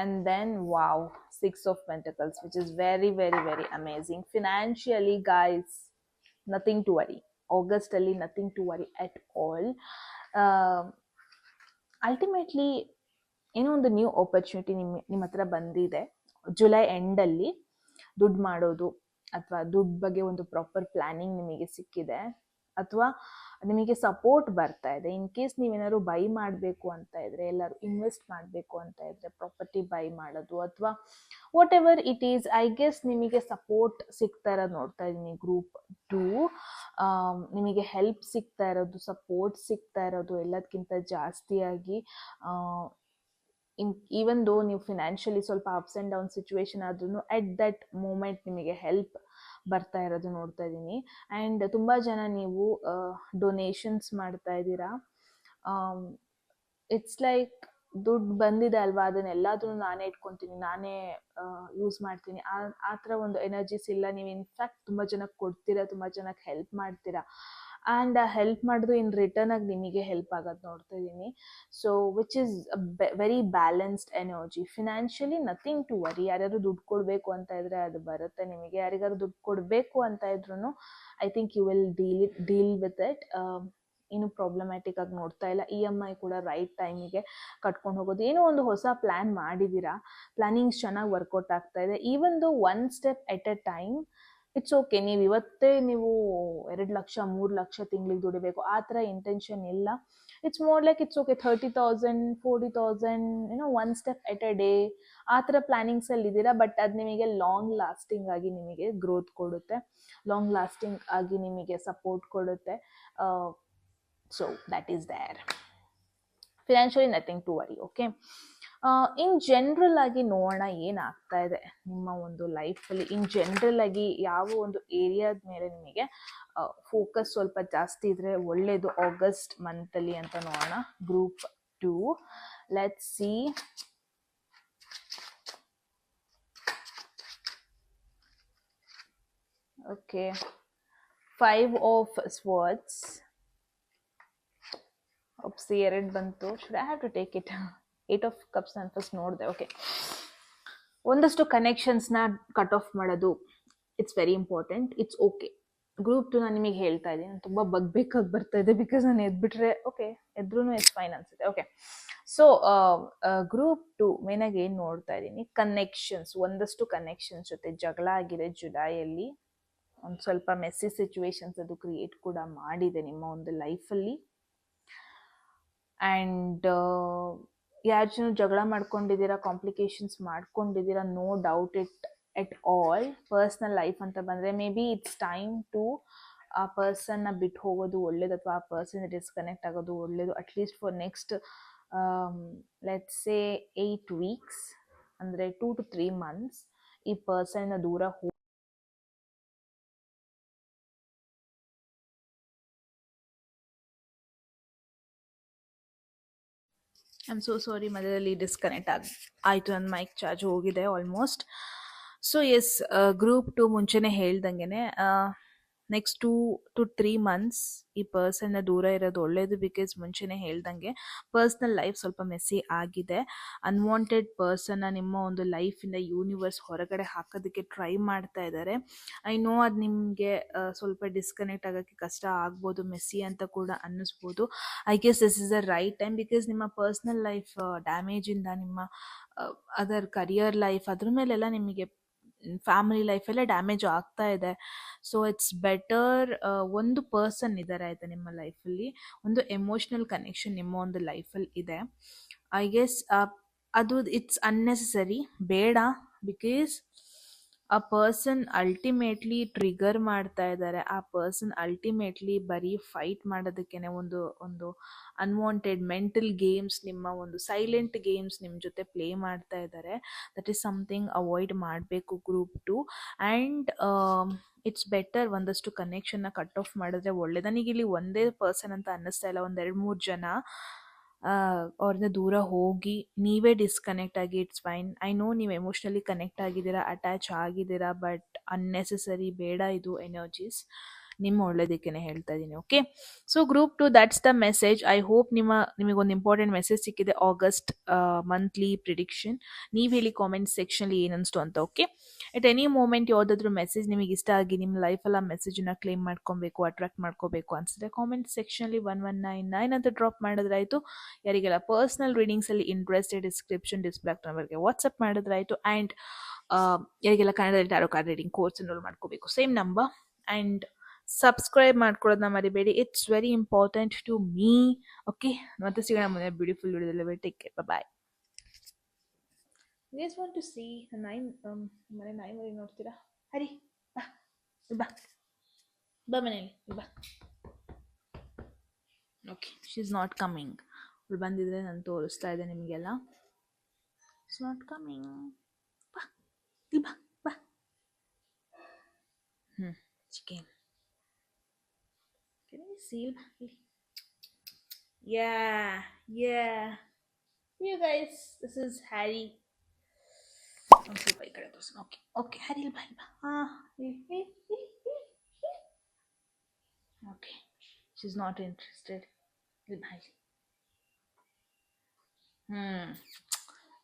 Speaker 1: and then wow, 6 of Pentacles, which is very very very amazing. Financially guys, nothing to worry. August ಅಲ್ಲಿ nothing to worry at all. Ultimately ಏನೋ ಒಂದು new opportunity ನಿಮ್ಮ ಹತ್ರ ಬಂದಿದೆ. July ಎಂಡಲ್ಲಿ ದುಡ್ಡು ಮಾಡೋದು, ಅಥವಾ ದುಡ್ಡು ಬಗ್ಗೆ ಒಂದು ಪ್ರಾಪರ್ ಪ್ಲಾನಿಂಗ್ ನಿಮಗೆ ಸಿಕ್ಕಿದೆ, ಅಥವಾ ನಿಮಗೆ ಸಪೋರ್ಟ್ ಬರ್ತಾ ಇದೆ. ಇನ್ ಕೇಸ್ ನೀವೇನಾದ್ರು ಬೈ ಮಾಡಬೇಕು ಅಂತ ಇದ್ರೆ, ಎಲ್ಲರೂ ಇನ್ವೆಸ್ಟ್ ಮಾಡಬೇಕು ಅಂತ ಇದ್ರೆ, ಪ್ರಾಪರ್ಟಿ ಬೈ ಮಾಡೋದು ಅಥವಾ what ever it is, I guess ನಿಮಗೆ ಸಪೋರ್ಟ್ ಸಿಗ್ತಾ ಇರೋದು ನೋಡ್ತಾ ಇದ್ದೀನಿ ಗ್ರೂಪ್ 2. ನಿಮಗೆ ಹೆಲ್ಪ್ ಸಿಗ್ತಾ ಇರೋದು, ಸಪೋರ್ಟ್ ಸಿಗ್ತಾ ಇರೋದು ಎಲ್ಲದಕ್ಕಿಂತ ಜಾಸ್ತಿಯಾಗಿ. ಈವನ್ ದೋ ನೀವು ಫಿನಾನ್ಷಿಯಲಿ ಸ್ವಲ್ಪ ಅಪ್ಸ್ ಆ್ಯಂಡ್ ಡೌನ್ ಸಿಚುವೇಶನ್ ಆದ್ರೂ ಎಟ್ ದಟ್ ಮೂಮೆಂಟ್ ನಿಮಗೆ ಹೆಲ್ಪ್ ಬರ್ತಾ ಇರೋದು ನೋಡ್ತಾ ಇದ್ದೀನಿ. ಆ್ಯಂಡ್ ತುಂಬ ಜನ ನೀವು ಡೊನೇಷನ್ಸ್ ಮಾಡ್ತಾ ಇದ್ದೀರಾ. ಇಟ್ಸ್ ಲೈಕ್ ದುಡ್ಡು ಬಂದಿದೆ ಅಲ್ವಾ, ಅದನ್ನೆಲ್ಲದೂ ನಾನೇ ಇಟ್ಕೊತೀನಿ, ನಾನೇ ಯೂಸ್ ಮಾಡ್ತೀನಿ, ಆ ಥರ ಒಂದು ಎನರ್ಜೀಸ್ ಇಲ್ಲ. ನೀವು ಇನ್ಫ್ಯಾಕ್ಟ್ ತುಂಬ ಜನಕ್ಕೆ ಕೊಡ್ತೀರಾ, ತುಂಬ ಜನಕ್ಕೆ ಹೆಲ್ಪ್ ಮಾಡ್ತೀರಾ. ಆ್ಯಂಡ್ ಹೆಲ್ಪ್ ಮಾಡಿದ್ರು ಇನ್ ರಿಟರ್ನ್ ಆಗಿ ನಿಮಗೆ ಹೆಲ್ಪ್ ಆಗೋದು ನೋಡ್ತಾ ಇದ್ದೀನಿ. So which is very balanced energy. Financially nothing to worry. ಯಾರ್ಯಾರು ದುಡ್ಡು ಕೊಡಬೇಕು ಅಂತ ಇದ್ರೆ ಅದು ಬರುತ್ತೆ ನಿಮಗೆ. ಯಾರಿಗಾರು ದುಡ್ಡು ಕೊಡಬೇಕು ಅಂತ ಇದ್ರೂ I think you will deal with it. ಏನು ಪ್ರಾಬ್ಲಮ್ಯಾಟಿಕ್ ಆಗಿ ನೋಡ್ತಾ ಇಲ್ಲ. EMI ಕೂಡ ರೈಟ್ ಟೈಮಿಗೆ ಕಟ್ಕೊಂಡು ಹೋಗೋದು. ಏನೋ ಒಂದು ಹೊಸ ಪ್ಲ್ಯಾನ್ ಮಾಡಿದ್ದೀರಾ, ಪ್ಲಾನಿಂಗ್ಸ್ ಚೆನ್ನಾಗಿ ವರ್ಕೌಟ್ ಆಗ್ತಾ ಇದೆ. Even though 1 step at a time, it's okay. ನೀವು ಇವತ್ತೇ ನೀವು 2 ಲಕ್ಷ 3 ಲಕ್ಷ ತಿಂಗಳಿಗೆ ದುಡಿಬೇಕು ಆ ಥರ ಇಂಟೆನ್ಷನ್ ಇಲ್ಲ. It's more like it's okay 30,000 40,000 ಏನೋ 1 step at a day ಆ ಥರ ಪ್ಲಾನಿಂಗ್ಸಲ್ಲಿ ಇದ್ದೀರಾ. ಬಟ್ ಅದು ನಿಮಗೆ ಲಾಂಗ್ ಲಾಸ್ಟಿಂಗ್ ಆಗಿ ನಿಮಗೆ ಗ್ರೋತ್ ಕೊಡುತ್ತೆ, ಲಾಂಗ್ ಲಾಸ್ಟಿಂಗ್ ಆಗಿ ನಿಮಗೆ ಸಪೋರ್ಟ್ ಕೊಡುತ್ತೆ. So that is there. Financially nothing to worry. Okay, in general ಆಗಿ ನೋಡೋಣ ಏನಾಗ್ತಾ ಇದೆ ನಿಮ್ಮ ಒಂದು ಲೈಫಲ್ಲಿ. ಇನ್ ಜನರಲ್ ಆಗಿ ಯಾವ ಒಂದು ಏರಿಯಾದ ಮೇಲೆ ನಿಮಗೆ ಫೋಕಸ್ ಸ್ವಲ್ಪ ಜಾಸ್ತಿ ಇದ್ರೆ ಒಳ್ಳೇದು ಆಗಸ್ಟ್ ಮಂತಲ್ಲಿ ಅಂತ ನೋಡೋಣ. Group 2, let's see. Okay, 5 of swords. ಒಪ್ಸಿ 2 ಬಂತು. Should I have to take it? 8 of cups ನಾನು ಫಸ್ಟ್ ನೋಡಿದೆ. ಓಕೆ, ಒಂದಷ್ಟು ಕನೆಕ್ಷನ್ಸ್ನ ಕಟ್ ಆಫ್ ಮಾಡೋದು it's very important. It's okay. Group 2 ನಾನು ನಿಮಗೆ ಹೇಳ್ತಾ ಇದ್ದೀನಿ, ನಾನು ತುಂಬ ಬಗ್ಬೇಕಾಗಿ ಬರ್ತಾ ಇದೆ ಬಿಕಾಸ್ ನಾನು ಎದ್ಬಿಟ್ರೆ ಓಕೆ, ಎದ್ರೂ ಇಟ್ಸ್ ಫೈನ್ ಅನ್ಸುತ್ತೆ. ಓಕೆ, ಸೊ ಗ್ರೂಪ್ 2 ಮೇನಾಗಿ ಏನು ನೋಡ್ತಾ ಇದ್ದೀನಿ, ಕನೆಕ್ಷನ್ಸ್, ಒಂದಷ್ಟು ಕನೆಕ್ಷನ್ಸ್ ಜೊತೆ ಜಗಳ ಆಗಿದೆ ಜುಲೈಯಲ್ಲಿ. ಒಂದು ಸ್ವಲ್ಪ ಮೆಸ್ಸಿ ಸಿಚುವೇಶನ್ಸ್ ಅದು ಕ್ರಿಯೇಟ್ ಕೂಡ ಮಾಡಿದೆ ನಿಮ್ಮ ಒಂದು ಲೈಫಲ್ಲಿ. ಆ್ಯಂಡ್ ಯಾರು ಜನ ಜಗಳ ಮಾಡ್ಕೊಂಡಿದ್ದೀರಾ, ಕಾಂಪ್ಲಿಕೇಶನ್ಸ್ ಮಾಡ್ಕೊಂಡಿದ್ದೀರಾ, no doubt it at all. Personal life ಅಂತ ಬಂದರೆ may be it's time to ಆ ಪರ್ಸನ್ನ ಬಿಟ್ಟು ಹೋಗೋದು ಒಳ್ಳೇದು, ಅಥವಾ ಆ ಪರ್ಸನ್ ಡಿಸ್ಕನೆಕ್ಟ್ ಆಗೋದು ಒಳ್ಳೇದು. At least for next let's say 8 weeks, ಅಂದರೆ 2 to 3 months ಈ ಪರ್ಸನ್ನ ದೂರ ಐ ಆಮ್ ಸೋ ಸಾರಿ, ಮಧ್ಯದಲ್ಲಿ ಡಿಸ್ಕನೆಕ್ಟ್ ಆಯಿತು. ನನ್ನ ಮೈಕ್ ಚಾರ್ಜ್ ಹೋಗಿದೆ ಆಲ್ಮೋಸ್ಟ್. ಸೊ ಎಸ್, ಗ್ರೂಪ್ 2 ಮುಂಚೆನೇ ಹೇಳ್ದಂಗೆ ನೆಕ್ಸ್ಟ್ 2 to 3 months ಈ ಪರ್ಸನ್ನ ದೂರ ಇರೋದು ಒಳ್ಳೇದು. ಬಿಕಾಸ್ ಮುಂಚೆನೇ ಹೇಳ್ದಂಗೆ ಪರ್ಸ್ನಲ್ ಲೈಫ್ ಸ್ವಲ್ಪ ಮೆಸ್ಸಿ ಆಗಿದೆ. ಅನ್ವಾಂಟೆಡ್ ಪರ್ಸನ್ನ ನಿಮ್ಮ ಒಂದು ಲೈಫಿಂದ ಯೂನಿವರ್ಸ್ ಹೊರಗಡೆ ಹಾಕೋದಕ್ಕೆ ಟ್ರೈ ಮಾಡ್ತಾ ಇದ್ದಾರೆ. ಐ ನೋ ಅದು ನಿಮಗೆ ಸ್ವಲ್ಪ ಡಿಸ್ಕನೆಕ್ಟ್ ಆಗೋಕ್ಕೆ ಕಷ್ಟ ಆಗ್ಬೋದು, ಮೆಸ್ಸಿ ಅಂತ ಕೂಡ ಅನ್ನಿಸ್ಬೋದು. I guess this is the right time. Because ನಿಮ್ಮ ಪರ್ಸ್ನಲ್ ಲೈಫ್ ಡ್ಯಾಮೇಜಿಂದ, ನಿಮ್ಮ ಅದರ್ ಕರಿಯರ್ ಲೈಫ್, ಅದ್ರ ಮೇಲೆಲ್ಲ ನಿಮಗೆ ಫ್ಯಾಮಿಲಿ ಲೈಫೆಲ್ಲ ಡ್ಯಾಮೇಜ್ ಆಗ್ತಾ ಇದೆ. ಸೊ ಇಟ್ಸ್ ಬೆಟರ್, ಒಂದು ಪರ್ಸನ್ ಇದ್ದಾರೆ ಆಯಿತಾ ನಿಮ್ಮ ಲೈಫಲ್ಲಿ, ಒಂದು ಎಮೋಷ್ನಲ್ ಕನೆಕ್ಷನ್ ನಿಮ್ಮ ಒಂದು ಲೈಫಲ್ಲಿ ಇದೆ. ಐ ಗೆಸ್ ಅದು ಇಟ್ಸ್ ಅನ್ನೆಸೆಸರಿ, ಬೇಡ. ಬಿಕಾಸ್ ಆ ಪರ್ಸನ್ ಅಲ್ಟಿಮೇಟ್ಲಿ ಟ್ರಿಗರ್ ಮಾಡ್ತಾ ಇದ್ದಾರೆ. ಆ ಪರ್ಸನ್ ಅಲ್ಟಿಮೇಟ್ಲಿ ಬರೀ ಫೈಟ್ ಮಾಡೋದಕ್ಕೇನೆ ಒಂದು ಅನ್ವಾಂಟೆಡ್ ಮೆಂಟಲ್ ಗೇಮ್ಸ್, ನಿಮ್ಮ ಒಂದು ಸೈಲೆಂಟ್ ಗೇಮ್ಸ್ ನಿಮ್ಮ ಜೊತೆ ಪ್ಲೇ ಮಾಡ್ತಾ ಇದ್ದಾರೆ. ದಟ್ ಈಸ್ ಸಮಥಿಂಗ್ ಅವಾಯ್ಡ್ ಮಾಡಬೇಕು ಗ್ರೂಪ್ 2. ಆ್ಯಂಡ್ ಇಟ್ಸ್ ಬೆಟರ್ ಒಂದಷ್ಟು ಕನೆಕ್ಷನ್ನ ಕಟ್ ಆಫ್ ಮಾಡಿದ್ರೆ ಒಳ್ಳೆಯದು. ನನಗಿಲ್ಲಿ ಒಂದೇ ಪರ್ಸನ್ ಅಂತ ಅನ್ನಿಸ್ತಾ ಇಲ್ಲ, 1-2-3 ಜನ ಅವ್ರನ್ನ ದೂರ ಹೋಗಿ ನೀವೇ ಡಿಸ್ಕನೆಕ್ಟ್ ಆಗಿ, ಇಟ್ಸ್ ಫೈನ್. ಐ ನೋ ನೀವು ಎಮೋಷ್ನಲಿ ಕನೆಕ್ಟ್ ಆಗಿದ್ದೀರಾ, ಅಟ್ಯಾಚ್ ಆಗಿದ್ದೀರಾ, ಬಟ್ ಅನ್ನೆಸೆಸರಿ, ಬೇಡ ಇದು ಎನರ್ಜೀಸ್. ನಿಮ್ಮ ಒಳ್ಳೇದಕ್ಕೇ ಹೇಳ್ತಾ ಇದ್ದೀನಿ. Okay, so group 2 that's the message. I hope ನಿಮಗೊಂದು ಇಂಪಾರ್ಟೆಂಟ್ ಮೆಸೇಜ್ ಸಿಕ್ಕಿದೆ. August monthly prediction. ನೀವು ಹೇಳಿ ಕಾಮೆಂಟ್ ಸೆಕ್ಷನ್ಲಿ ಏನನ್ನಿಸ್ತು ಅಂತ. ಓಕೆ, ಎಟ್ ಎನಿ ಮೂಮೆಂಟ್ ಯಾವುದಾದ್ರೂ ಮೆಸೇಜ್ ನಿಮಗೆ ಇಷ್ಟ ಆಗಿ ನಿಮ್ಮ ಲೈಫಲ್ಲಿ ಆ ಮೆಸೇಜನ್ನ ಕ್ಲೇಮ್ ಮಾಡ್ಕೊಬೇಕು, ಅಟ್ರಾಕ್ಟ್ ಮಾಡ್ಕೋಬೇಕು ಅನಿಸಿದ್ರೆ ಕಾಮೆಂಟ್ ಸೆಕ್ಷನ್ಲಿ 1199 ಅಂತ ಡ್ರಾಪ್ ಮಾಡಿದ್ರಾಯಿತು. ಯಾರಿಗೆಲ್ಲ ಪರ್ಸ್ನಲ್ ರೀಡಿಂಗ್ಸಲ್ಲಿ ಇಂಟ್ರೆಸ್ಟೆಡ್, ಡಿಸ್ಕ್ರಿಪ್ಷನ್ ಆಗ್ತಾ ನಂಬರ್ಗೆ ವಾಟ್ಸಪ್ ಮಾಡಿದ್ರಾಯಿತು. ಆ್ಯಂಡ್ ಯಾರಿಗೆಲ್ಲ ಕನ್ನಡದಲ್ಲಿ tarot card reading course enrol ಮಾಡ್ಕೋಬೇಕು, ಸೇಮ್ ನಂಬರ್. ಆ್ಯಂಡ್ ಸಬ್ಸ್ಕ್ರೈಬ್ ಮಾಡ್ಕೊಳ್ಳೋದನ್ನ ಮರಿಬೇಡಿ, it's very important to me. Okay, ಮತ್ತೆ ಸಿಗೋಣ ಮುಂದೆ ಬ್ಯೂಟಿಫುಲ್ ವಿಡಿಯೋದಲ್ಲಿ. Take care, bye. You guys want to see the 9 ಮನೆ ನಾಯಿ ಮರಿ ನೋಡ್ತೀರಾ? ಹರಿ ಬಾ ಬಾ ಬಾ ಮನೇಲಿ ಬಾ. Okay, she is not coming. ಅವಳು ಬಂದಿದ್ರೆ ನಾನು ತೋರಿಸ್ತಾ ಇದ್ದೆ ನಿಮಗೆಲ್ಲ. It's not coming. ಬಾ ಇಲ್ಲಿ ಬಾ ಬಾ. Chicken seal. Yeah. You guys, this is Harry. ಒಂದು ಸ್ವಲ್ಪ ಈ ಕಡೆ ತೋರಿಸೋಣ. ಓಕೆ ಹರಿ ಇಲ್ಲಿ ಬಾ ಇಲ್ಲಿ ಬಾ. Okay, she is not interested. ಇಲ್ಲಿ ಬಾ ಇಲ್ಲಿ.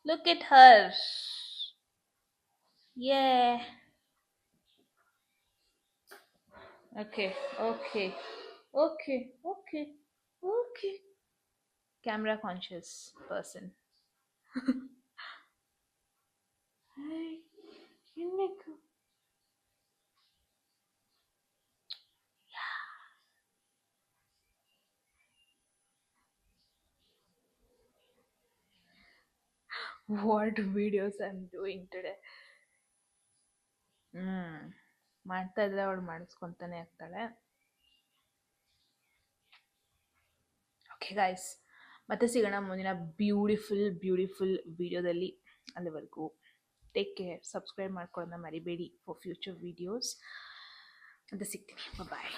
Speaker 1: Look at her. Yeah. Okay. Camera conscious person. Hey, innekku. Yeah. What videos I'm doing today. ಮಾಡ್ತಾ ಇದ್ರೆ ಅವಳು ಮಾಡಿಸ್ಕೊತಾನೆ ಇರ್ತಾಳೆ. ಓಕೆ ಗೈಸ್, ಮತ್ತೆ ಸಿಗೋಣ ಮುಂದಿನ ಬ್ಯೂಟಿಫುಲ್ ವಿಡಿಯೋದಲ್ಲಿ. ಅಲ್ಲಿವರೆಗೂ ಟೇಕ್ ಕೇರ್. ಸಬ್ಸ್ಕ್ರೈಬ್ ಮಾಡ್ಕೊಳ್ಳೋದನ್ನ ಮರಿಬೇಡಿ ಫಾರ್ ಫ್ಯೂಚರ್ ವಿಡಿಯೋಸ್ ಅಂತ. ಸಿಗ್ತೀನಿ, ಬಾಯ್.